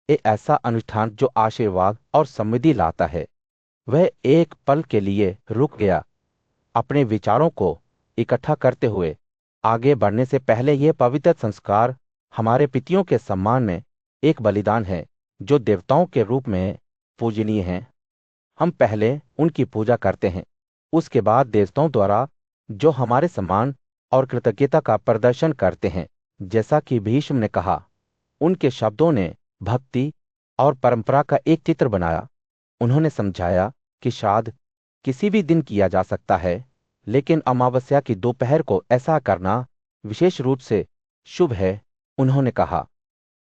एक ऐसा अनुष्ठान जो आशीर्वाद और समृद्धि लाता है। वह एक पल के लिए रुक गया, अपने विचारों को इकट्ठा करते हुए। आगे बढ़ने से पहले यह पवित्र संस्कार हमारे पितियों के सम्मान में एक बलिदान है, जो देवताओं के रूप में पूजनीय हैं। हम पहले उनकी पूजा करते हैं, उसके बाद देवताओं द्वारा जो हमारे सम्मान और कृतज्ञता का प्रदर्शन करते हैं। जैसा कि भीष्म ने कहा, उनके शब्दों ने भक्ति और परंपरा का एक चित्र बनाया। उन्होंने समझाया कि श्राद्ध किसी भी दिन किया जा सकता है, लेकिन अमावस्या की दोपहर को ऐसा करना विशेष रूप से शुभ है। उन्होंने कहा,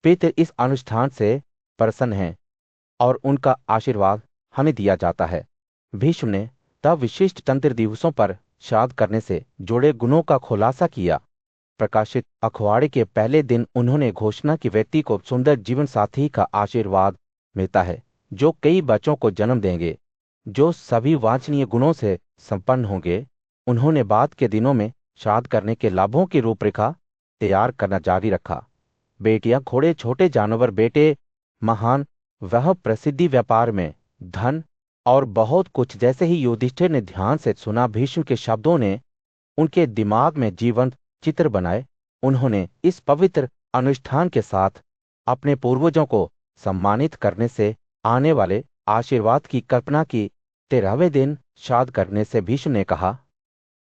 पितर इस अनुष्ठान से प्रसन्न हैं और उनका आशीर्वाद हमें दिया जाता है। भीष्म ने तब विशिष्ट तंत्र दिवसों पर श्राद्ध करने से जुड़े गुणों का खुलासा किया। प्रकाशित अखवाड़े के पहले दिन उन्होंने घोषणा की व्यक्ति को सुंदर जीवन साथी का आशीर्वाद मिलता है, जो कई बच्चों को जन्म देंगे, जो सभी वांछनीय गुणों से संपन्न होंगे। उन्होंने बाद के दिनों में श्राद्ध करने के लाभों की रूपरेखा तैयार करना जारी रखा। बेटियां, घोड़े, छोटे जानवर, बेटे, महान, वह प्रसिद्धि, व्यापार में धन और बहुत कुछ। जैसे ही युधिष्ठिर ने ध्यान से सुना, भीष्म के शब्दों ने उनके दिमाग में जीवंत चित्र बनाए। उन्होंने इस पवित्र अनुष्ठान के साथ अपने पूर्वजों को सम्मानित करने से आने वाले आशीर्वाद की कल्पना की। 13वें दिन श्राद्ध करने से भीष्म ने कहा,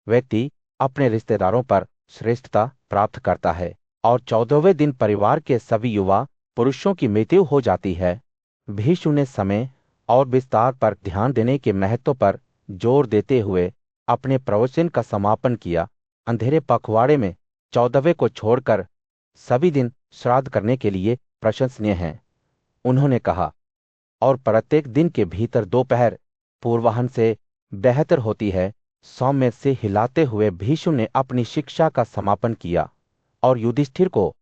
व्यक्ति अपने रिश्तेदारों पर श्रेष्ठता प्राप्त करता है और 14वें दिन परिवार के सभी युवा पुरुषों की मृत्यु हो जाती है। भीष्म ने समय और विस्तार पर ध्यान देने के महत्व पर जोर देते हुए अपने प्रवचन का समापन किया। अंधेरे पखवाड़े में 14वें को छोड़कर सभी दिन श्राद्ध करने के लिए प्रशंसनीय हैं। उन्होंने कहा, और प्रत्येक दिन के भीतर दोपहर पूर्वाह्न से बेहतर होती है। सौम्य से हिलाते हुए भीष्म ने अपनी शिक्षा का समापन किया और युधिष्ठिर को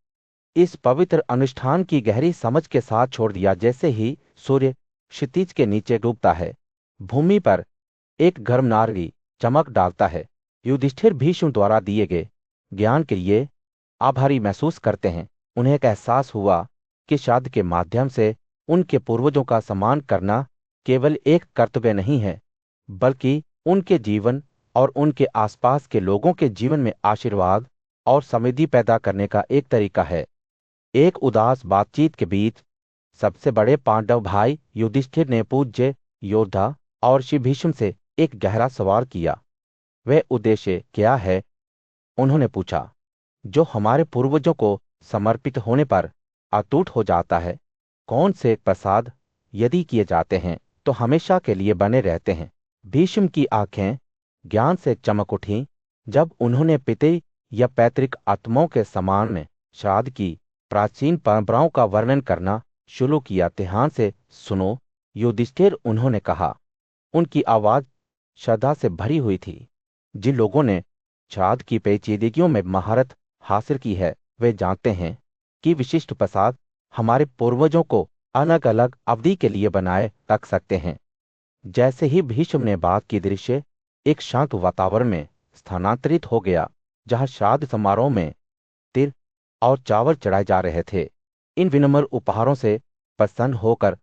इस पवित्र अनुष्ठान की गहरी समझ के साथ छोड़ दिया। जैसे ही सूर्य क्षितिज के नीचे डूबता है, भूमि पर एक गर्म नारंगी चमक डालता है। युधिष्ठिर भीष्म द्वारा दिए गए ज्ञान के लिए आभारी महसूस करते हैं। उन्हें एक एहसास हुआ कि श्राद्ध के माध्यम से उनके पूर्वजों का सम्मान करना केवल एक कर्तव्य नहीं है, बल्कि उनके जीवन और उनके आसपास के लोगों के जीवन में आशीर्वाद और समृद्धि पैदा करने का एक तरीका है। एक उदास बातचीत के बीच सबसे बड़े पांडव भाई युधिष्ठिर ने पूज्य योद्धा और श्री भीष्म से एक गहरा सवाल किया। वह उद्देश्य क्या है? उन्होंने पूछा, जो हमारे पूर्वजों को समर्पित होने पर अटूट हो जाता है। कौन से प्रसाद यदि किए जाते हैं तो हमेशा के लिए बने रहते हैं। भीष्म की आंखें ज्ञान से चमक उठीं जब उन्होंने पिते या पैतृक आत्माओं के समान श्राद्ध की प्राचीन परंपराओं का वर्णन करना शुरू किया। ध्यान से सुनो युधिष्ठिर, उन्होंने कहा। उनकी आवाज श्रद्धा से भरी हुई थी। जिन लोगों ने श्राद्ध की पेचीदगियों में महारत हासिल की है, वे जानते हैं कि विशिष्ट प्रसाद हमारे पूर्वजों को अलग अलग अवधि के लिए बनाए रख सकते हैं। जैसे ही भीष्म ने बात की, दृश्य एक शांत वातावरण में स्थानांतरित हो गया, जहां श्राद्ध समारोह में तिल और चावल चढ़ाए जा रहे थे। इन विनम्र उपहारों से प्रसन्न होकर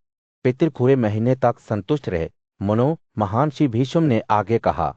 पितर पूरे महीने तक संतुष्ट रहे। मनो महान श्री भीष्म ने आगे कहा,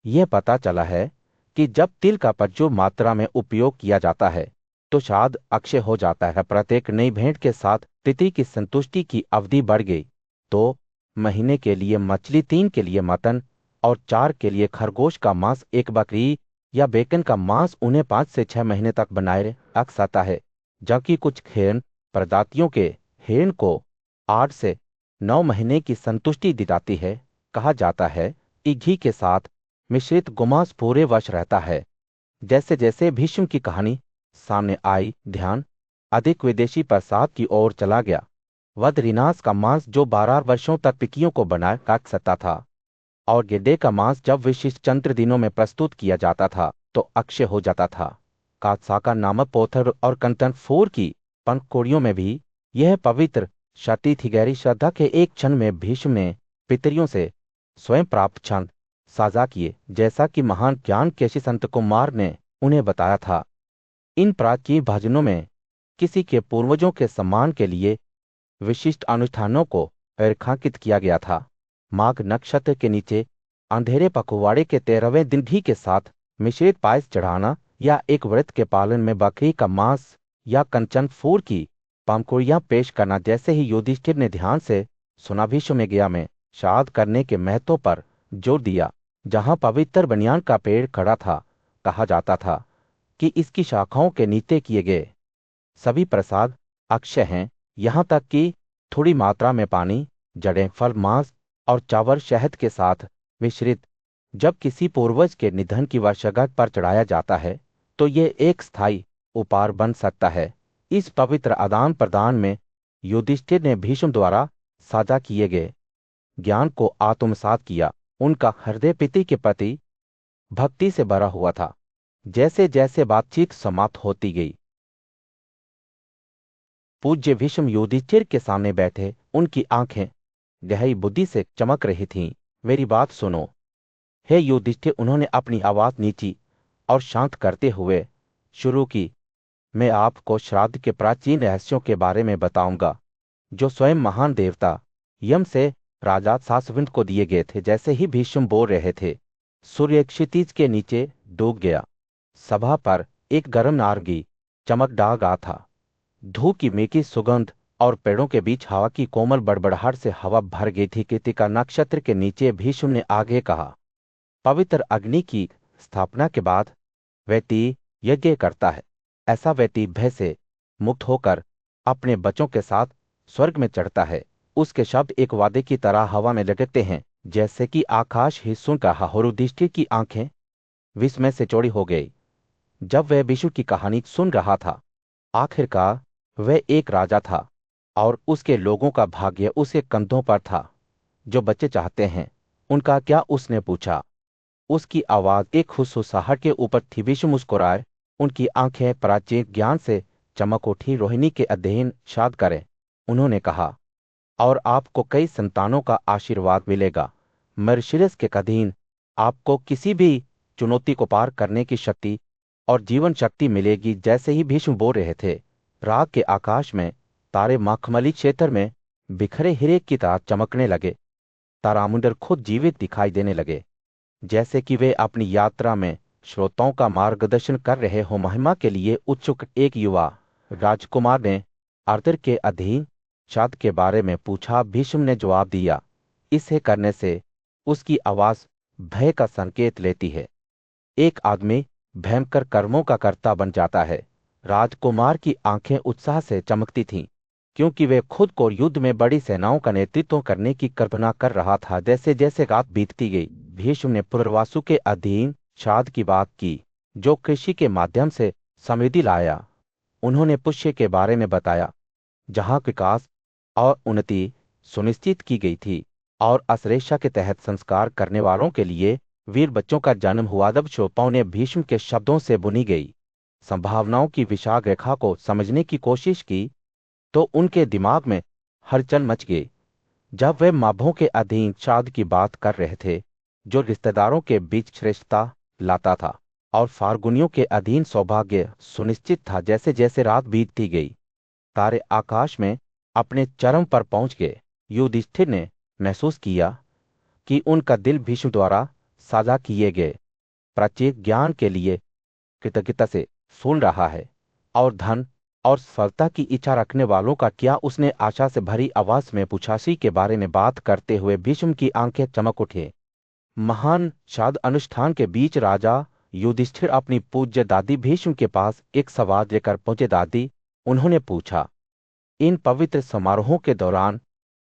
यह पता चला है कि जब तिल का प्रचुर मात्रा में उपयोग किया जाता है तो श्राद्ध अक्षय हो जाता है। प्रत्येक नई भेंट के साथ पिता की संतुष्टि की अवधि बढ़ गई। 2 महीने के लिए मछली, 3 के लिए मटन और 4 के लिए खरगोश का मांस, एक बकरी या बेकन का मांस उन्हें 5 से 6 महीने तक बनाए रख सकता है, जबकि कुछ हिरण प्रजातियों के हिरण को 8 से 9 महीने की संतुष्टि दी जाती है। कहा जाता है कि घी के साथ मिश्रित गोमांस पूरे वर्ष रहता है। जैसे जैसे भीष्म की कहानी सामने आई, ध्यान अधिक विदेशी प्रसाद की ओर चला गया। वदरिनास का मांस जो 12 वर्षों तक पिकियों को बनाए रख सकता था, और गेडे का मांस जब विशिष्ट चंद्र दिनों में प्रस्तुत किया जाता था तो अक्षय हो जाता था। कात्साका नामक पोथर और कंतन फोर की पंखुड़ियों में भी यह पवित्र शक्ति थी। गहरी श्रद्धा के एक क्षण में भीष्म ने पितरियों से स्वयं प्राप्त क्षण साझा किए, जैसा कि महान ज्ञान केशी संत कुमार ने उन्हें बताया था। इन प्राचीन भजनों में किसी के पूर्वजों के सम्मान के लिए विशिष्ट अनुष्ठानों को रेखांकित किया गया था। माघ नक्षत्र के नीचे अंधेरे पखवाड़े के 13वें दिन घी के साथ मिश्रित पायस चढ़ाना या एक व्रत के पालन में बकरी का मांस या कंचन फूल की पंखुड़ियां पेश करना। जैसे ही युधिष्ठिर ने ध्यान से सुना, भीष्म में गया में श्राद्ध करने के महत्व पर जोर दिया। जहां पवित्र बनियान का पेड़ खड़ा था, कहा जाता था कि इसकी शाखाओं के नीचे किए गए सभी प्रसाद अक्षय हैं, यहां तक कि थोड़ी मात्रा में पानी, जड़ें, फल, मांस और चावल शहद के साथ मिश्रित जब किसी पूर्वज के निधन की वर्षगांठ पर चढ़ाया जाता है तो ये एक स्थायी उपहार बन सकता है। इस पवित्र आदान प्रदान में युधिष्ठिर ने भीष्म द्वारा साझा किए गए ज्ञान को आत्मसात किया। उनका हृदय पिता के प्रति भक्ति से भरा हुआ था। जैसे जैसे बातचीत समाप्त होती गई, पूज्य भीष्म युधिष्ठिर के सामने बैठे। उनकी आंखें गहरी बुद्धि से चमक रही थीं। मेरी बात सुनो, हे युधिष्ठिर, उन्होंने अपनी आवाज नीची और शांत करते हुए शुरू की। मैं आपको श्राद्ध के प्राचीन रहस्यों के बारे में बताऊंगा, जो स्वयं महान देवता यम से राजा सासविंद को दिए गए थे। जैसे ही भीष्म बोल रहे थे, सूर्य क्षितिज के नीचे डूब गया। सभा पर एक गर्म नारंगी चमक डाल रहा था। धूप की मीठी सुगंध और पेड़ों के बीच हवा की कोमल बड़बड़ाहट से हवा भर गई थी। कृतिका नक्षत्र के नीचे भीष्म ने आगे कहा, पवित्र अग्नि की स्थापना के बाद व्यक्ति यज्ञ करता है। ऐसा व्यक्ति भय से मुक्त होकर अपने बच्चों के साथ स्वर्ग में चढ़ता है। उसके शब्द एक वादे की तरह हवा में लटकते हैं, जैसे कि आकाश ही सुन रहा हो। युधिष्ठिर की आंखें विस्मय से चौड़ी हो गई जब वह विष्णु की कहानी सुन रहा था। आखिरकार वह एक राजा था और उसके लोगों का भाग्य उसके कंधों पर था। जो बच्चे चाहते हैं उनका क्या, उसने पूछा। उसकी आवाज एक खुशहुसाहट के ऊपर थी। विष्णु मुस्कुराए। उनकी आंखें प्राचीन ज्ञान से चमक उठी। रोहिणी के अध्ययन शाद करें। उन्होंने कहा, और आपको कई संतानों का आशीर्वाद मिलेगा। मर्शिरस के अधीन आपको किसी भी चुनौती को पार करने की शक्ति और जीवन शक्ति मिलेगी। जैसे ही भीष्म बोल रहे थे, रात के आकाश में तारे मखमली क्षेत्र में बिखरे हीरे की तरह चमकने लगे। तारामंडल खुद जीवित दिखाई देने लगे, जैसे कि वे अपनी यात्रा में श्रोताओं का मार्गदर्शन कर रहे हो। महिमा के लिए उत्सुक एक युवा राजकुमार ने आर्दर के अधीन शाद के बारे में पूछा। भीष्म ने जवाब दिया, इसे करने से उसकी आवाज भय का संकेत लेती है। एक आदमी भयंकर कर्मों का कर्ता बन जाता है। राजकुमार की आंखें उत्साह से चमकती थीं, क्योंकि वे खुद को युद्ध में बड़ी सेनाओं का नेतृत्व करने की कल्पना कर रहा था। जैसे जैसे रात बीतती गई, भीष्म ने पुनर्वासु के अधीन शाद की बात की, जो कृषि के माध्यम से समृद्धि लाया। उन्होंने पुष्य के बारे में बताया, जहां विकास और उन्नति सुनिश्चित की गई थी, और असरेशा के तहत संस्कार करने वालों के लिए वीर बच्चों का जन्म हुआ। जब श्रोताओं ने भीष्म के शब्दों से बुनी गई संभावनाओं की विशाल रेखा को समझने की कोशिश की, तो उनके दिमाग में हलचल मच गई। जब वे माभों के अधीन शाद की बात कर रहे थे, जो रिश्तेदारों के बीच श्रेष्ठता लाता था, और फाल्गुनियों के अधीन सौभाग्य सुनिश्चित था। जैसे जैसे रात बीतती गई, तारे आकाश में अपने चरम पर पहुंच गए। युधिष्ठिर ने महसूस किया कि उनका दिल भीष्म द्वारा साझा किए गए प्राचीन ज्ञान के लिए कृतज्ञता से सुन रहा है। और धन और सफलता की इच्छा रखने वालों का क्या, उसने आशा से भरी आवाज में पूछा। सी के बारे में बात करते हुए भीष्म की आंखें चमक उठे। महान श्राद्ध अनुष्ठान के बीच राजा युधिष्ठिर अपनी पूज्य दादी भीष्म के पास एक सवाल लेकर पहुंचे। दादी, उन्होंने पूछा, इन पवित्र समारोहों के दौरान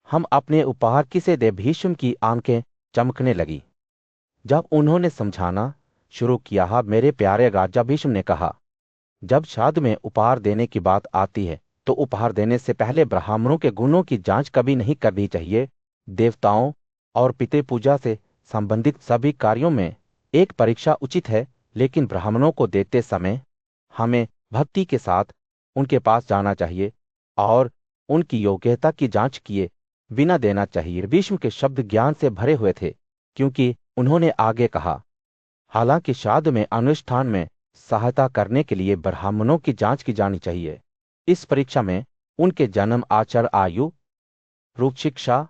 हम अपने उपहार किसे दे? भीष्म की आंखें चमकने लगी जब उन्होंने समझाना शुरू किया। मेरे प्यारे राजा, भीष्म ने कहा, जब श्राद्ध में उपहार देने की बात आती है, तो उपहार देने से पहले ब्राह्मणों के गुणों की जांच कभी नहीं करनी चाहिए। देवताओं और पितृपूजा से संबंधित सभी कार्यों में एक परीक्षा उचित है, लेकिन ब्राह्मणों को देते समय हमें भक्ति के साथ उनके पास जाना चाहिए और उनकी योग्यता की जांच किए बिना देना चाहिए। भीष्म के शब्द ज्ञान से भरे हुए थे, क्योंकि उन्होंने आगे कहा, हालांकि श्राद्ध में अनुष्ठान में सहायता करने के लिए ब्राह्मणों की जांच की जानी चाहिए। इस परीक्षा में उनके जन्म, आचार, आयु, रूप, शिक्षा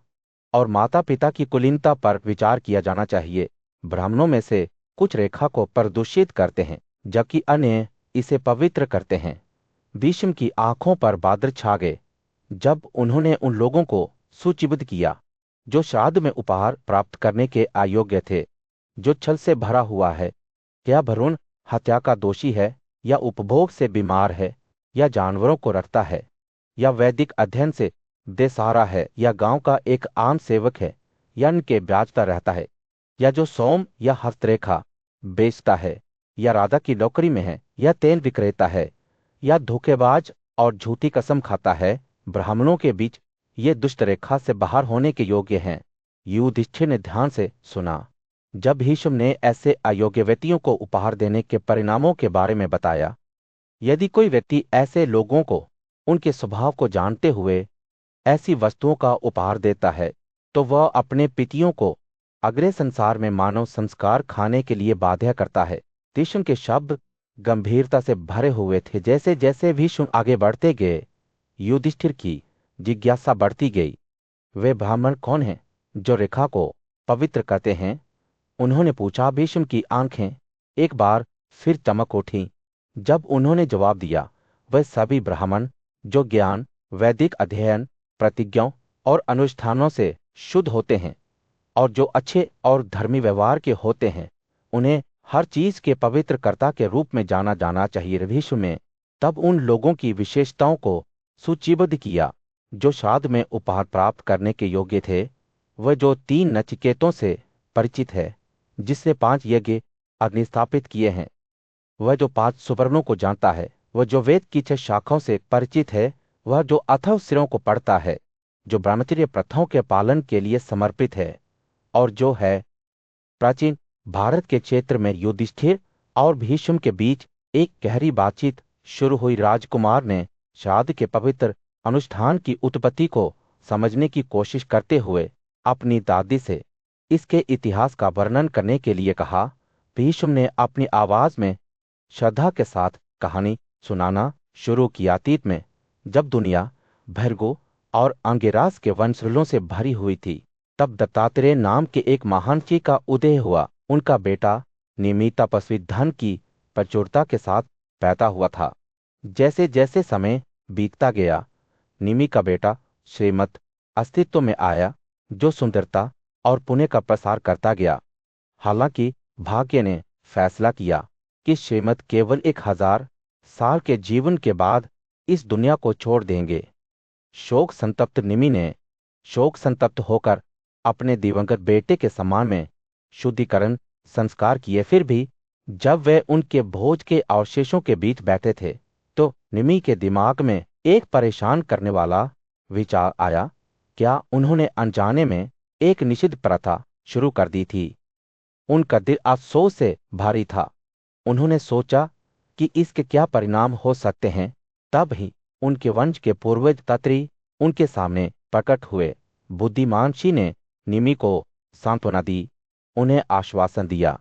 और माता पिता की कुलीनता पर विचार किया जाना चाहिए। ब्राह्मणों में से कुछ रेखा को प्रदूषित करते हैं, जबकि अन्य इसे पवित्र करते हैं। भीष्म की आंखों पर बादल छा गए जब उन्होंने उन लोगों को सूचीबद्ध किया जो श्राद्ध में उपहार प्राप्त करने के अयोग्य थे। जो छल से भरा हुआ है, क्या भ्रूण हत्या का दोषी है, या उपभोग से बीमार है, या जानवरों को रखता है, या वैदिक अध्ययन से बेसहारा है, या गांव का एक आम सेवक है, या इनके ब्याजता रहता है, या जो सोम या हस्तरेखा बेचता है, या राजा की नौकरी में है, या तेल विक्रेता है, या धोखेबाज और झूठी कसम खाता है, ब्राह्मणों के बीच ये दुष्ट रेखा से बाहर होने के योग्य हैं। युधिष्ठिर ने ध्यान से सुना। जब भीष्म ने ऐसे अयोग्य व्यक्तियों को उपहार देने के परिणामों के बारे में बताया, यदि कोई व्यक्ति ऐसे लोगों को उनके स्वभाव को जानते हुए ऐसी वस्तुओं का उपहार देता है, तो वह अपने पितियों को अगले संसार में मानव संस्कार खाने के लिए बाध्य करता है। भीष्म के शब्द गंभीरता से भरे हुए थे। जैसे जैसे भीष्म आगे बढ़ते गए, युधिष्ठिर की जिज्ञासा बढ़ती गई। वे ब्राह्मण कौन हैं जो रेखा को पवित्र करते हैं? उन्होंने पूछा। भीष्म की आंखें एक बार फिर चमक उठीं जब उन्होंने जवाब दिया, वे सभी ब्राह्मण जो ज्ञान, वैदिक अध्ययन, प्रतिज्ञाओं और अनुष्ठानों से शुद्ध होते हैं और जो अच्छे और धर्मी व्यवहार के होते हैं, उन्हें हर चीज के पवित्र कर्ता के रूप में जाना जाना चाहिए। भीष्म ने तब उन लोगों की विशेषताओं को सूचीबद्ध किया जो श्राद्ध में उपहार प्राप्त करने के योग्य थे। वह जो 3 नचिकेतों से परिचित है, जिसने 5 यज्ञ अग्नि स्थापित किए हैं, वह जो 5 सुवर्णों को जानता है, वह जो वेद की 6 शाखाओं से परिचित है, वह जो अथर्व सिरों को पढ़ता है, जो ब्रह्मचर्य प्रथाओं के पालन के लिए समर्पित है, और जो है प्राचीन भारत के क्षेत्र में युधिष्ठिर और भीष्म के बीच एक गहरी बातचीत शुरू हुई। राजकुमार ने श्राद्ध के पवित्र अनुष्ठान की उत्पत्ति को समझने की कोशिश करते हुए अपनी दादी से इसके इतिहास का वर्णन करने के लिए कहा। भीष्म ने अपनी आवाज में श्रद्धा के साथ कहानी सुनाना शुरू किया। अतीत में जब दुनिया भृगु और अंगिरास के वंशजों से भरी हुई थी, तब दत्तात्रेय नाम के एक महान ऋषि का उदय हुआ। उनका बेटा निमि तपस्वी धन की प्रचुरता के साथ पैदा हुआ था। जैसे जैसे समय बीतता गया, निमि का बेटा श्रीमत अस्तित्व में आया, जो सुंदरता और पुण्य का प्रसार करता गया। हालांकि भाग्य ने फैसला किया कि श्रीमत केवल 1000 साल के जीवन के बाद इस दुनिया को छोड़ देंगे। शोक संतप्त निमि ने शोक संतप्त होकर अपने दिवंगत बेटे के सम्मान में शुद्धिकरण संस्कार किए। फिर भी जब वे उनके भोज के अवशेषों के बीच बैठे थे, तो निमि के दिमाग में एक परेशान करने वाला विचार आया। क्या उन्होंने अनजाने में एक निषिद्ध प्रथा शुरू कर दी थी? उनका दिल अफसोस से भारी था। उन्होंने सोचा कि इसके क्या परिणाम हो सकते हैं। तब ही उनके वंश के पूर्वज तत्री उनके सामने प्रकट हुए। बुद्धिमान ऋषि ने निमि को सांत्वना दी, उन्हें आश्वासन दिया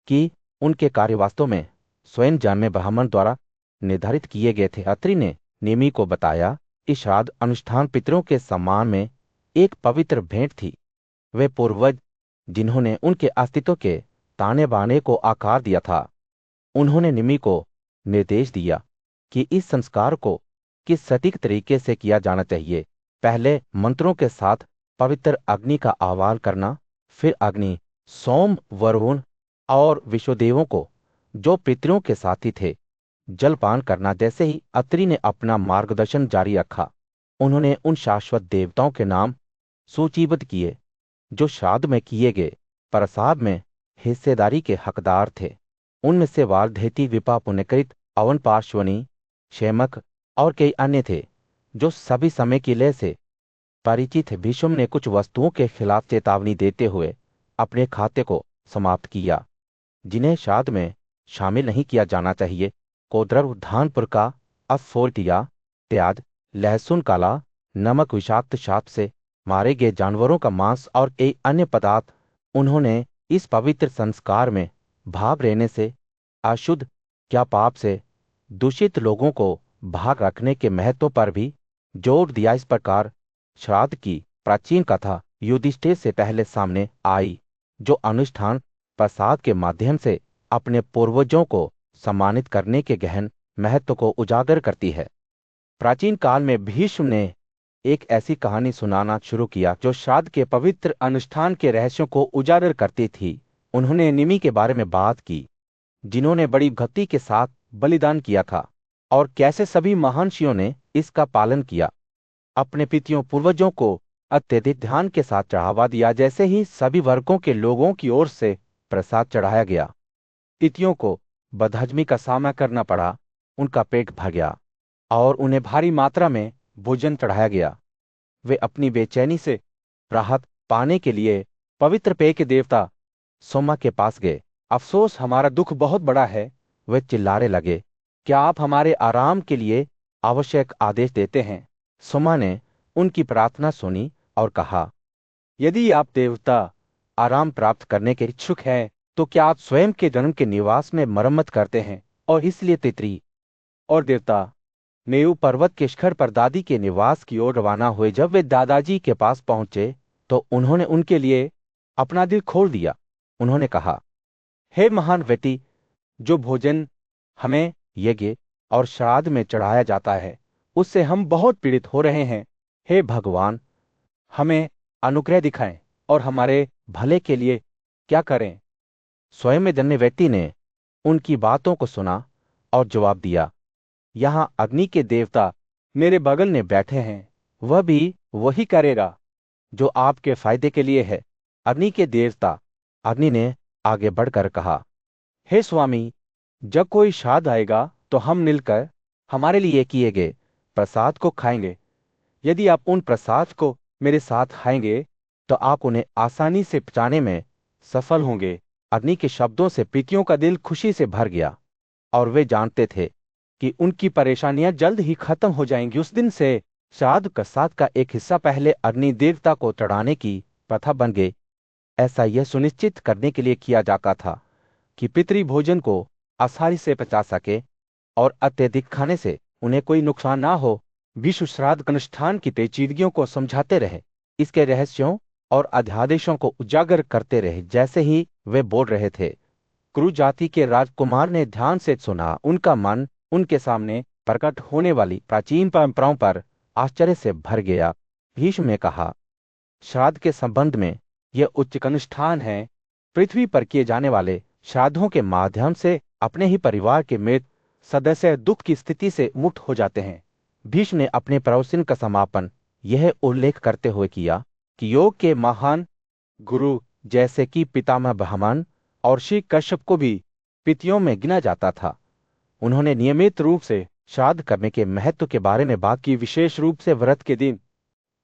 कि उनके कार्य वास्तव में स्वयं जन्मे ब्राह्मण द्वारा निर्धारित किए गए थे। अत्रि ने निमि को बताया कि श्राद्ध अनुष्ठान पितरों के सम्मान में एक पवित्र भेंट थी। वे पूर्वज जिन्होंने उनके अस्तित्व के ताने बाने को आकार दिया था, उन्होंने निमि को निर्देश दिया कि इस संस्कार को किस सटीक तरीके से किया जाना चाहिए। पहले मंत्रों के साथ पवित्र अग्नि का आह्वान करना, फिर अग्नि, सोम, वरुण और विश्वदेवों को, जो पितरों के साथी थे, जलपान करना। जैसे ही अत्रि ने अपना मार्गदर्शन जारी रखा, उन्होंने उन शाश्वत देवताओं के नाम सूचीबद्ध किए जो श्राद्ध में किए गए प्रसाद में हिस्सेदारी के हकदार थे। उनमें से वालधेती, विपा, पुण्यकृत, अवन पार्श्वनी, क्षेमक और कई अन्य थे जो सभी समय की लय से परिचित थे। भीष्म ने कुछ वस्तुओं के खिलाफ चेतावनी देते हुए अपने खाते को समाप्त किया जिन्हें श्राद्ध में शामिल नहीं किया जाना चाहिए। कोद्रव, धानपुर का अफोल्टिया, प्याज, लहसुन काला, नमक, विषाक्त साप से मारे गए जानवरों का मांस और कई अन्य पदार्थ। उन्होंने इस पवित्र संस्कार में भाग लेने से अशुद्ध क्या पाप से दूषित लोगों को भाग रखने के महत्व पर भी जोर दिया। इस प्रकार श्राद्ध की प्राचीन कथा युधिष्ठिर से पहले सामने आई, जो अनुष्ठान प्रसाद के माध्यम से अपने पूर्वजों को सम्मानित करने के गहन महत्व को उजागर करती है। प्राचीन काल में भीष्म ने एक ऐसी कहानी सुनाना शुरू किया जो श्राद्ध के पवित्र अनुष्ठान के रहस्यों को उजागर करती थी। उन्होंने निमि के बारे में बात की, जिन्होंने बड़ी भक्ति के साथ बलिदान किया था, और कैसे सभी महान ऋषियों ने इसका पालन किया, अपने पितरों पूर्वजों को अत्यधिक ध्यान के साथ चढ़ावा दिया। जैसे ही सभी वर्गों के लोगों की ओर से प्रसाद चढ़ाया गया, तिथियों को बदहजमी का सामना करना पड़ा, उनका पेट भर गया और उन्हें भारी मात्रा में भोजन चढ़ाया गया। वे अपनी बेचैनी से राहत पाने के लिए पवित्र पेय के देवता सोमा के पास गए। अफसोस, हमारा दुख बहुत बड़ा है, वे चिल्लाने लगे। क्या आप हमारे आराम के लिए आवश्यक आदेश देते हैं? सोमा ने उनकी प्रार्थना सुनी और कहा, यदि आप देवता आराम प्राप्त करने के इच्छुक हैं, तो क्या आप स्वयं के जन्म के निवास में मरम्मत करते हैं और इसलिए तितरी और देवता मेरू पर्वत के शिखर पर दादी के निवास की ओर रवाना हुए। जब वे दादाजी के पास पहुंचे तो उन्होंने उनके लिए अपना दिल खोल दिया। उन्होंने कहा, हे महान बेटी, जो भोजन हमें यज्ञ और श्राद्ध में चढ़ाया जाता है उससे हम बहुत पीड़ित हो रहे हैं। हे भगवान, हमें अनुग्रह दिखाएं और हमारे भले के लिए क्या करें? स्वयं में जन्मे व्यक्ति ने उनकी बातों को सुना और जवाब दिया, यहाँ अग्नि के देवता मेरे बगल में बैठे हैं, वह भी वही करेगा जो आपके फायदे के लिए है। अग्नि के देवता अग्नि ने आगे बढ़कर कहा, हे स्वामी, जब कोई श्राद्ध आएगा तो हम मिलकर हमारे लिए किए गए प्रसाद को खाएंगे। यदि आप उन प्रसाद को मेरे साथ खाएंगे तो आप उन्हें आसानी से पचाने में सफल होंगे। अग्नि के शब्दों से पितियों का दिल खुशी से भर गया और वे जानते थे कि उनकी परेशानियां जल्द ही खत्म हो जाएंगी। उस दिन से श्राद्ध प्रसाद का एक हिस्सा पहले अग्नि देवता को चढ़ाने की प्रथा बन गई। ऐसा यह सुनिश्चित करने के लिए किया जाता था कि पितृ भोजन को आसानी से पचा सके और अत्यधिक खाने से उन्हें कोई नुकसान ना हो। विश्व श्राद्ध अनुष्ठान की पेचीदगियों को समझाते रहे, इसके रहस्यों और अध्यादेशों को उजागर करते रहे। जैसे ही वे बोल रहे थे, क्रू जाति के राजकुमार ने ध्यान से सुना। उनका मन उनके सामने प्रकट होने वाली प्राचीन परंपराओं पर आश्चर्य से भर गया। भीष्म ने कहा, श्राद्ध के संबंध में यह उच्च अनुष्ठान है। पृथ्वी पर किए जाने वाले श्राद्धों के माध्यम से अपने ही परिवार के मृत सदस्य दुख की स्थिति से मुक्त हो जाते हैं। भीष्म ने अपने प्रवचन का समापन यह उल्लेख करते हुए किया कि योग के महान गुरु जैसे कि पितामह ब्राह्मण और श्री कश्यप को भी पितियों में गिना जाता था। उन्होंने नियमित रूप से श्राद्ध करने के महत्व के बारे में बात की, विशेष रूप से व्रत के दिन।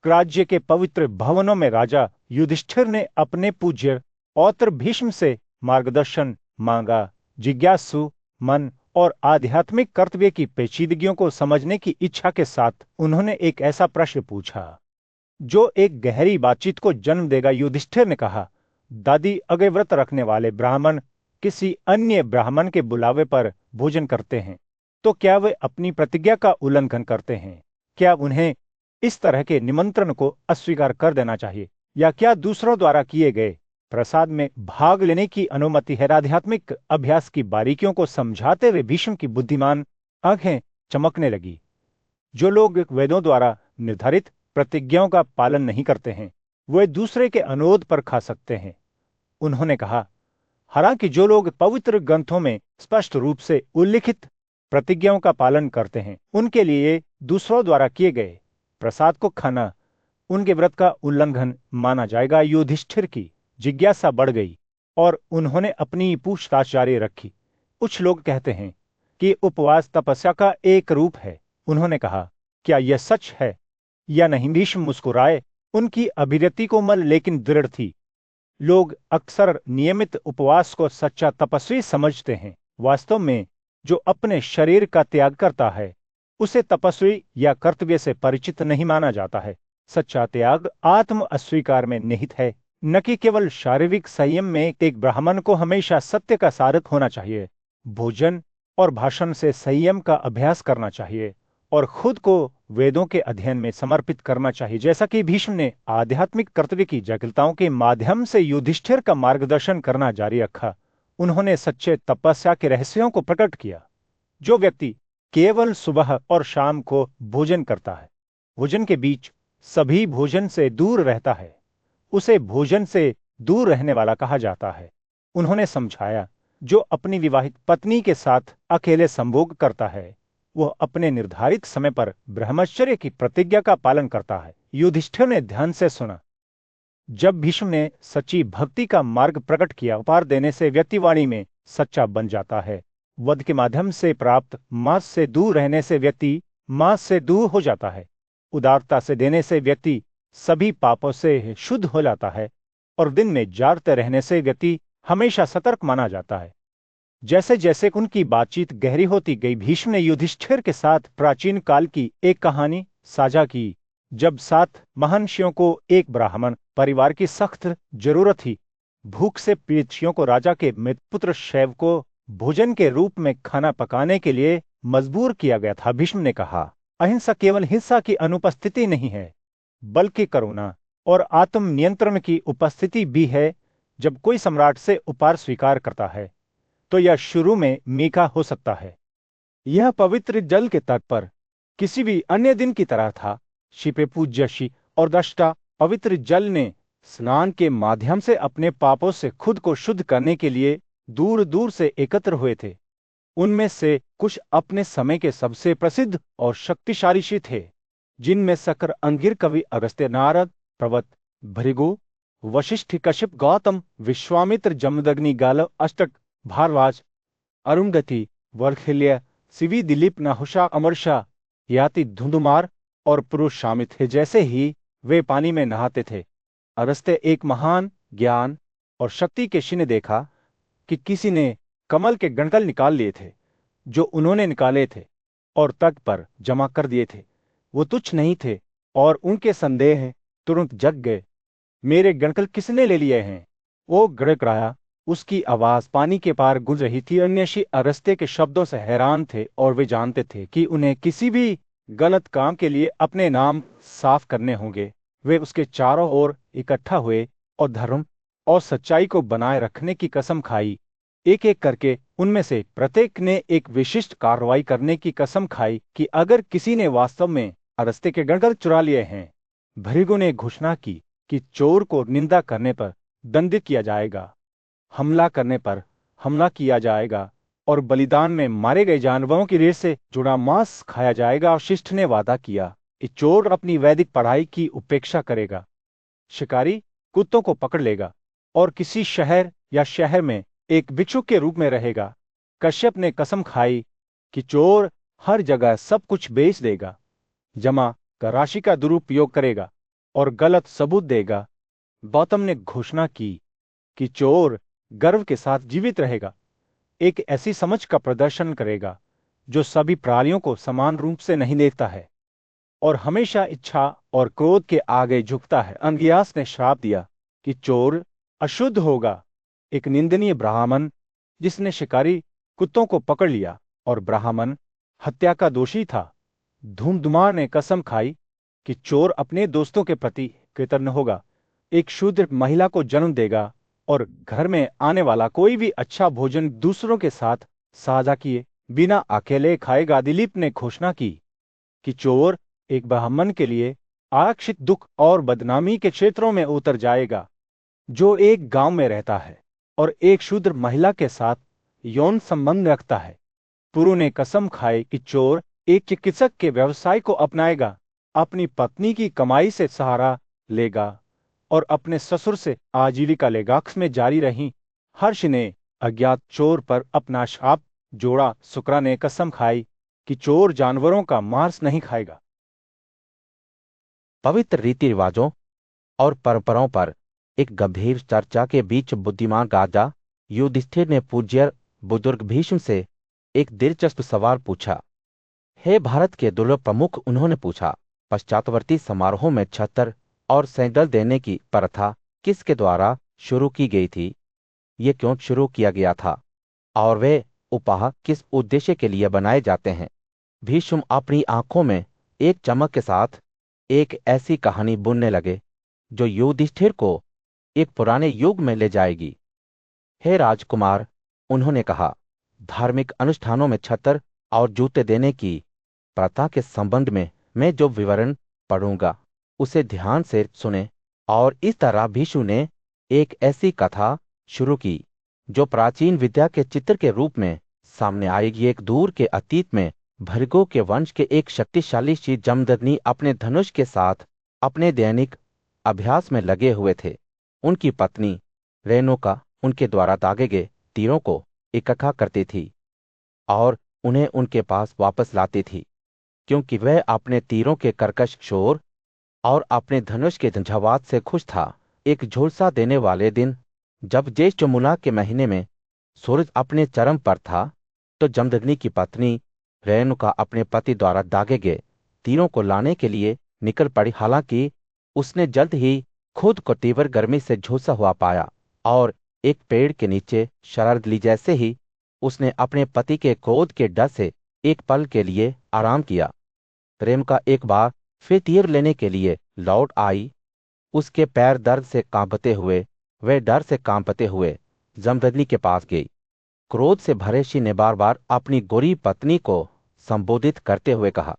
राज्य के पवित्र भवनों में राजा युधिष्ठिर ने अपने पूज्य औत्र भीष्म से मार्गदर्शन मांगा। जिज्ञासु मन और आध्यात्मिक कर्तव्य की पेचीदगियों को समझने की इच्छा के साथ उन्होंने एक ऐसा प्रश्न पूछा जो एक गहरी बातचीत को जन्म देगा। युधिष्ठिर ने कहा, दादी, अगर व्रत रखने वाले ब्राह्मण किसी अन्य ब्राह्मण के बुलावे पर भोजन करते हैं तो क्या वे अपनी प्रतिज्ञा का उल्लंघन करते हैं? क्या उन्हें इस तरह के निमंत्रण को अस्वीकार कर देना चाहिए या क्या दूसरों द्वारा किए गए प्रसाद में भाग लेने की अनुमति है? आध्यात्मिक अभ्यास की बारीकियों को समझाते हुए भीष्म की बुद्धिमान आंखें चमकने लगी। जो लोग वेदों द्वारा निर्धारित प्रतिज्ञाओं का पालन नहीं करते हैं वे दूसरे के अनुरोध पर खा सकते हैं। उन्होंने कहा, हालांकि जो लोग पवित्र ग्रंथों में स्पष्ट रूप से उल्लिखित प्रतिज्ञाओं का पालन करते हैं उनके लिए दूसरों द्वारा किए गए प्रसाद को खाना उनके व्रत का उल्लंघन माना जाएगा। युधिष्ठिर की जिज्ञासा बढ़ गई और उन्होंने अपनी पूछताछ जारी रखी। कुछ लोग कहते हैं कि उपवास तपस्या का एक रूप है। उन्होंने कहा, क्या यह सच है या नहीं? भीष्म मुस्कुराए। उनकी अभिव्यक्ति कोमल लेकिन दृढ़ थी। लोग अक्सर नियमित उपवास को सच्चा तपस्वी समझते हैं। वास्तव में जो अपने शरीर का त्याग करता है उसे तपस्वी या कर्तव्य से परिचित नहीं माना जाता है। सच्चा त्याग आत्म अस्वीकार में निहित है, न कि केवल शारीरिक संयम में। एक ब्राह्मण को हमेशा सत्य का साधक होना चाहिए, भोजन और भाषण से संयम का अभ्यास करना चाहिए और खुद को वेदों के अध्ययन में समर्पित करना चाहिए। जैसा कि भीष्म ने आध्यात्मिक कर्तव्य की जटिलताओं के माध्यम से युधिष्ठिर का मार्गदर्शन करना जारी रखा, उन्होंने सच्चे तपस्या के रहस्यों को प्रकट किया। जो व्यक्ति केवल सुबह और शाम को भोजन करता है, भोजन के बीच सभी भोजन से दूर रहता है, उसे भोजन से दूर रहने वाला कहा जाता है। उन्होंने समझाया, जो अपनी विवाहित पत्नी के साथ अकेले संभोग करता है वह अपने निर्धारित समय पर ब्रह्मचर्य की प्रतिज्ञा का पालन करता है। युधिष्ठिर ने ध्यान से सुना। जब भीष्म ने सच्ची भक्ति का मार्ग प्रकट किया, उपहार देने से व्यक्तिवाणी में सच्चा बन जाता है। वध के माध्यम से प्राप्त मांस से दूर रहने से व्यक्ति मांस से दूर हो जाता है। उदारता से देने से व्यक्ति सभी पापों से शुद्ध हो जाता है और दिन में जागते रहने से व्यक्ति हमेशा सतर्क माना जाता है। जैसे जैसे उनकी बातचीत गहरी होती गई, भीष्म ने युधिष्ठिर के साथ प्राचीन काल की एक कहानी साझा की। जब 7 महर्षियों को एक ब्राह्मण परिवार की सख्त जरूरत थी, भूख से पीड़ितों को राजा के मृतपुत्र शैव को भोजन के रूप में खाना पकाने के लिए मजबूर किया गया था। भीष्म ने कहा, अहिंसा केवल हिंसा की अनुपस्थिति नहीं है, बल्कि करुणा और आत्म नियंत्रण की उपस्थिति भी है। जब कोई सम्राट से उपहार स्वीकार करता है तो यह शुरू में मीठा हो सकता है। यह पवित्र जल के तट पर किसी भी अन्य दिन की तरह था। शिपे पूज्यशी और दृष्टा पवित्र जल ने स्नान के माध्यम से अपने पापों से खुद को शुद्ध करने के लिए दूर दूर से एकत्र हुए थे। उनमें से कुछ अपने समय के सबसे प्रसिद्ध और शक्तिशाली ऋषि थे, जिनमें सकर, अंगिर, कवि अगस्त्य, नारद, पर्वत, भृगु, वशिष्ठ, कश्यप, गौतम, विश्वामित्र, जमदग्नि, गालव, अष्टक, भारद्वाज, अरुंधति, वर्खिल्य, शिवी, दिलीप, नहुषा, अमरशा, याति, धुंधुमार और पुरुष शामिल थे। जैसे ही वे पानी में नहाते थे, अगस्त्य एक महान ज्ञान और शक्ति के क्षण देखा कि किसी ने कमल के गणकल निकाल लिए थे, जो उन्होंने निकाले थे और तट पर जमा कर दिए थे। वो तुच्छ नहीं थे और उनके संदेह तुरंत जग गए। मेरे गणकल किसने ले लिए हैं? वो गड़गड़ाया। उसकी आवाज पानी के पार गूंज रही थी। अन्य ऋषि अगस्त्य के शब्दों से हैरान थे और वे जानते थे कि उन्हें किसी भी गलत काम के लिए अपने नाम साफ करने होंगे। वे उसके चारों ओर इकट्ठा हुए और धर्म और सच्चाई को बनाए रखने की कसम खाई। एक एक करके उनमें से प्रत्येक ने एक विशिष्ट कार्रवाई करने की कसम खाई कि अगर किसी ने वास्तव में अगस्त्य के गणकल चुरा लिए हैं। भृगु ने घोषणा की कि चोर को निंदा करने पर दंडित किया जाएगा, हमला करने पर हमला किया जाएगा और बलिदान में मारे गए जानवरों की रीढ़ से जुड़ा मांस खाया जाएगा। और शिष्ट ने वादा किया कि चोर अपनी वैदिक पढ़ाई की उपेक्षा करेगा, शिकारी कुत्तों को पकड़ लेगा और किसी शहर या शहर में एक भिक्षुक के रूप में रहेगा। कश्यप ने कसम खाई कि चोर हर जगह सब कुछ बेच देगा, जमा कर राशि का दुरुपयोग करेगा और गलत सबूत देगा। गौतम ने घोषणा की कि चोर गर्व के साथ जीवित रहेगा, एक ऐसी समझ का प्रदर्शन करेगा जो सभी प्राणियों को समान रूप से नहीं देखता है और हमेशा इच्छा और क्रोध के आगे झुकता है। अंगियास ने श्राप दिया कि चोर अशुद्ध होगा, एक निंदनीय ब्राह्मण जिसने शिकारी कुत्तों को पकड़ लिया और ब्राह्मण हत्या का दोषी था। धूमधुमार ने कसम खाई कि चोर अपने दोस्तों के प्रति कृतज्ञ होगा, एक शूद्र महिला को जन्म देगा और घर में आने वाला कोई भी अच्छा भोजन दूसरों के साथ साझा किए बिना अकेले खाएगा। दिलीप ने घोषणा की कि चोर एक ब्राह्मण के लिए आरक्षित दुख और बदनामी के क्षेत्रों में उतर जाएगा, जो एक गांव में रहता है और एक शूद्र महिला के साथ यौन संबंध रखता है। पुरु ने कसम खाई कि चोर एक चिकित्सक के व्यवसाय को अपनाएगा, अपनी पत्नी की कमाई से सहारा लेगा और अपने ससुर से आजीविका लेगा। में जारी रही। हर्ष ने अज्ञात चोर पर अपना शाप जोड़ा। शुक्रा ने कसम खाई कि चोर जानवरों का मांस नहीं खाएगा। पवित्र रीति रिवाजों और परंपराओं पर एक गंभीर चर्चा के बीच बुद्धिमान राजा युधिष्ठिर ने पूज्य बुजुर्ग भीष्म से एक दिलचस्प सवाल पूछा। हे भारत के दुर्लभ प्रमुख, उन्होंने पूछा, पश्चातवर्ती समारोह में छत्र और सैंडल देने की प्रथा किसके द्वारा शुरू की गई थी? ये क्यों शुरू किया गया था और वे उपहार किस उद्देश्य के लिए बनाए जाते हैं? भीष्म अपनी आंखों में एक चमक के साथ एक ऐसी कहानी बुनने लगे जो युधिष्ठिर को एक पुराने युग में ले जाएगी। हे राजकुमार, उन्होंने कहा, धार्मिक अनुष्ठानों में छत्र और जूते देने की प्रथा के संबंध में मैं जो विवरण पढ़ूंगा उसे ध्यान से सुने। और इस तरह भीष्म ने एक ऐसी कथा शुरू की जो प्राचीन विद्या के चित्र के रूप में सामने आएगी। एक दूर के अतीत में भृगु के वंश के एक शक्तिशाली शी जमदग्नि अपने धनुष के साथ अपने दैनिक अभ्यास में लगे हुए थे। उनकी पत्नी रेणुका उनके द्वारा दागे गए तीरों को इकट्ठा करती थी। और उन्हें उनके पास वापस लाती थी, क्योंकि वह अपने तीरों के कर्कश शोर और अपने धनुष के झंझावात से खुश था। एक झुलसा देने वाले दिन, जब ज्येष्ठ मुला के महीने में सूरज अपने चरम पर था, तो जमदग्नि की पत्नी रेणुका अपने पति द्वारा दागे गए तीरों को लाने के लिए निकल पड़ी। हालांकि उसने जल्द ही खुद को तीव्र गर्मी से झुलसा हुआ पाया और एक पेड़ के नीचे शरारत ली। जैसे ही उसने अपने पति के क्रोध के डर से एक पल के लिए आराम किया, रेणुका एक बार फिर तीर लेने के लिए लौट आई। उसके पैर दर्द से कांपते हुए, वह डर से कांपते हुए जमदग्नि के पास गई। क्रोध से भरे शी ने बार बार अपनी गोरी पत्नी को संबोधित करते हुए कहा,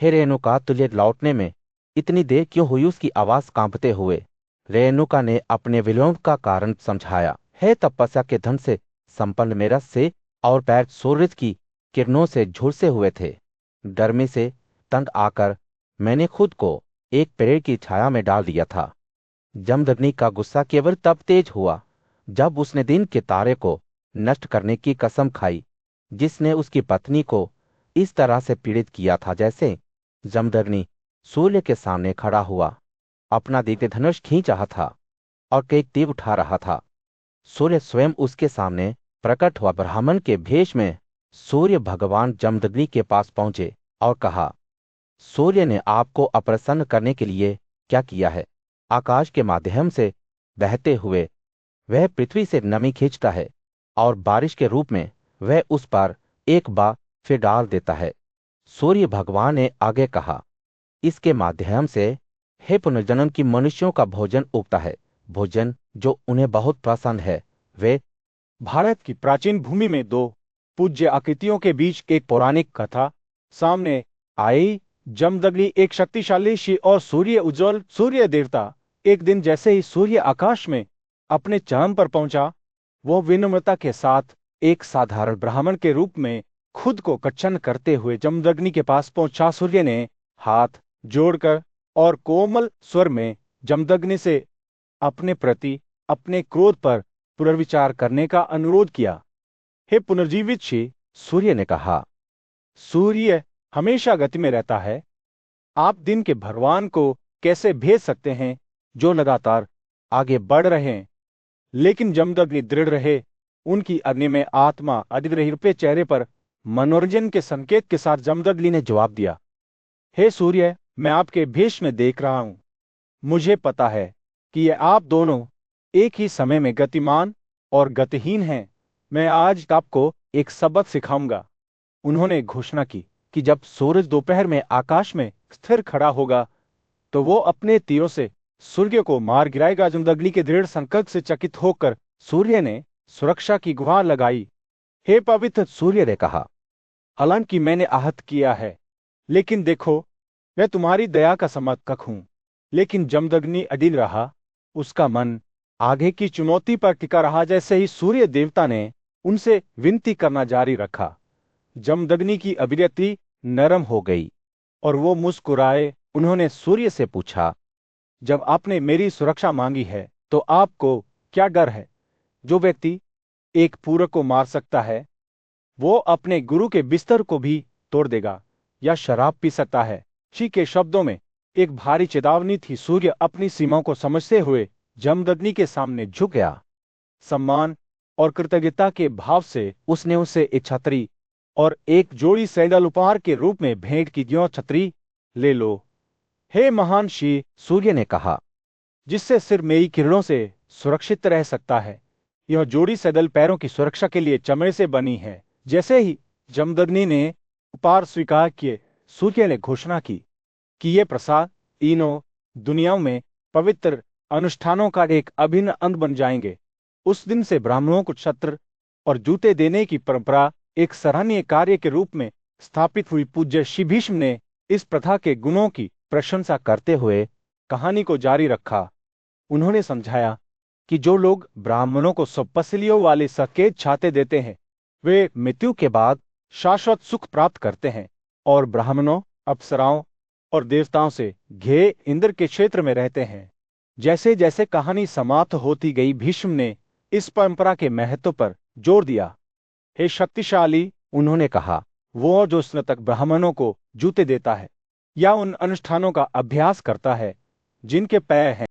हे रेणुका, तुझे लौटने में इतनी देर क्यों हुई? उसकी आवाज कांपते हुए रेणुका ने अपने विलोम का कारण समझाया। हे तपस्या के धन से संपन्न मेरा सिर और पैर सूरज की किरणों से झुलसे हुए थे। गर्मी से तंग आकर मैंने खुद को एक पेड़ की छाया में डाल दिया था। जमदग्नि का गुस्सा केवल तब तेज हुआ जब उसने दिन के तारे को नष्ट करने की कसम खाई, जिसने उसकी पत्नी को इस तरह से पीड़ित किया था। जैसे जमदग्नि सूर्य के सामने खड़ा हुआ, अपना दिव्य धनुष खींच रहा था और कई तीर उठा रहा था। सूर्य स्वयं उसके सामने प्रकट हुआ। ब्राह्मण के भेष में सूर्य भगवान जमदग्नि के पास पहुंचे और कहा, सूर्य ने आपको अप्रसन्न करने के लिए क्या किया है? आकाश के माध्यम से बहते हुए वह पृथ्वी से नमी खींचता है और बारिश के रूप में वह उस पर एक बार फिर डाल देता है। सूर्य भगवान ने आगे कहा, इसके माध्यम से हे पुनर्जन्म की मनुष्यों का भोजन उगता है, भोजन जो उन्हें बहुत पसंद है। वे भारत की प्राचीन भूमि में दो पूज्य आकृतियों के बीच एक पौराणिक कथा सामने आई। जमदग्नि एक शक्तिशाली शी और सूर्य उज्ज्वल सूर्य देवता। एक दिन जैसे ही सूर्य आकाश में अपने चरम पर पहुंचा, वो विनम्रता के साथ एक साधारण ब्राह्मण के रूप में खुद को कच्छन करते हुए जमदग्नि के पास पहुंचा। सूर्य ने हाथ जोड़कर और कोमल स्वर में जमदग्नि से अपने प्रति अपने क्रोध पर पुनर्विचार करने का अनुरोध किया। हे पुनर्जीवित शी, सूर्य ने कहा, सूर्य हमेशा गति में रहता है। आप दिन के भगवान को कैसे भेज सकते हैं जो लगातार आगे बढ़ रहे हैं? लेकिन जमदग्नि दृढ़ रहे। उनकी अग्नि में आत्मा अदित रही। रुपये चेहरे पर मनोरंजन के संकेत के साथ जमदग्नि ने जवाब दिया, हे सूर्य, मैं आपके भेष में देख रहा हूं। मुझे पता है कि ये आप दोनों एक ही समय में गतिमान और गतिहीन हैं। मैं आज आपको एक सबक सिखाऊंगा। उन्होंने घोषणा की कि जब सूरज दोपहर में आकाश में स्थिर खड़ा होगा, तो वो अपने तीरों से सूर्य को मार गिराएगा। जमदग्नि के दृढ़ संकल्प से चकित होकर सूर्य ने सुरक्षा की गुहार लगाई। हे पवित्र, सूर्य ने कहा, हालांकि मैंने आहत किया है, लेकिन देखो, मैं तुम्हारी दया का समर्थक हूं। लेकिन जमदग्नि अडिग रहा। उसका मन आगे की चुनौती पर टिका रहा। जैसे ही सूर्य देवता ने उनसे विनती करना जारी रखा, जमदग्नि की अभिव्यक्ति नरम हो गई और वो मुस्कुराए। उन्होंने सूर्य से पूछा, जब आपने मेरी सुरक्षा मांगी है, तो आपको क्या डर है? जो व्यक्ति एक पूरक को मार सकता है, वो अपने गुरु के बिस्तर को भी तोड़ देगा या शराब पी सकता है। शी के शब्दों में एक भारी चेतावनी थी। सूर्य अपनी सीमाओं को समझते हुए जमदग्नि के सामने झुक गया। सम्मान और कृतज्ञता के भाव से उसने उसे एक छतरी और एक जोड़ी सैंडल उपहार के रूप में भेंट की। ज्यों छतरी ले लो, हे महान शी, सूर्य ने कहा, जिससे सिर्फ मेरी किरणों से सुरक्षित रह सकता है। यह जोड़ी सैंडल पैरों की सुरक्षा के लिए चमड़े से बनी है। जैसे ही जमदग्नि ने उपहार स्वीकार किए, सूर्य ने घोषणा की कि ये प्रसाद तीनों दुनियाओं में पवित्र अनुष्ठानों का एक अभिन्न अंग बन जाएंगे। उस दिन से ब्राह्मणों को छत्र और जूते देने की परंपरा एक सराहनीय कार्य के रूप में स्थापित हुई। पूज्य श्री भीष्म ने इस प्रथा के गुणों की प्रशंसा करते हुए कहानी को जारी रखा। उन्होंने समझाया कि जो लोग ब्राह्मणों को स्वपसलियों वाले संकेत छाते देते हैं, वे मृत्यु के बाद शाश्वत सुख प्राप्त करते हैं, और ब्राह्मणों, अप्सराओं और देवताओं से घे इंद्र के क्षेत्र में रहते हैं। जैसे जैसे कहानी समाप्त होती गई, भीष्म ने इस परंपरा के महत्व पर जोर दिया। हे शक्तिशाली उन्होंने कहा, वो जो स्नातक ब्राह्मणों को जूते देता है या उन अनुष्ठानों का अभ्यास करता है जिनके पैर हैं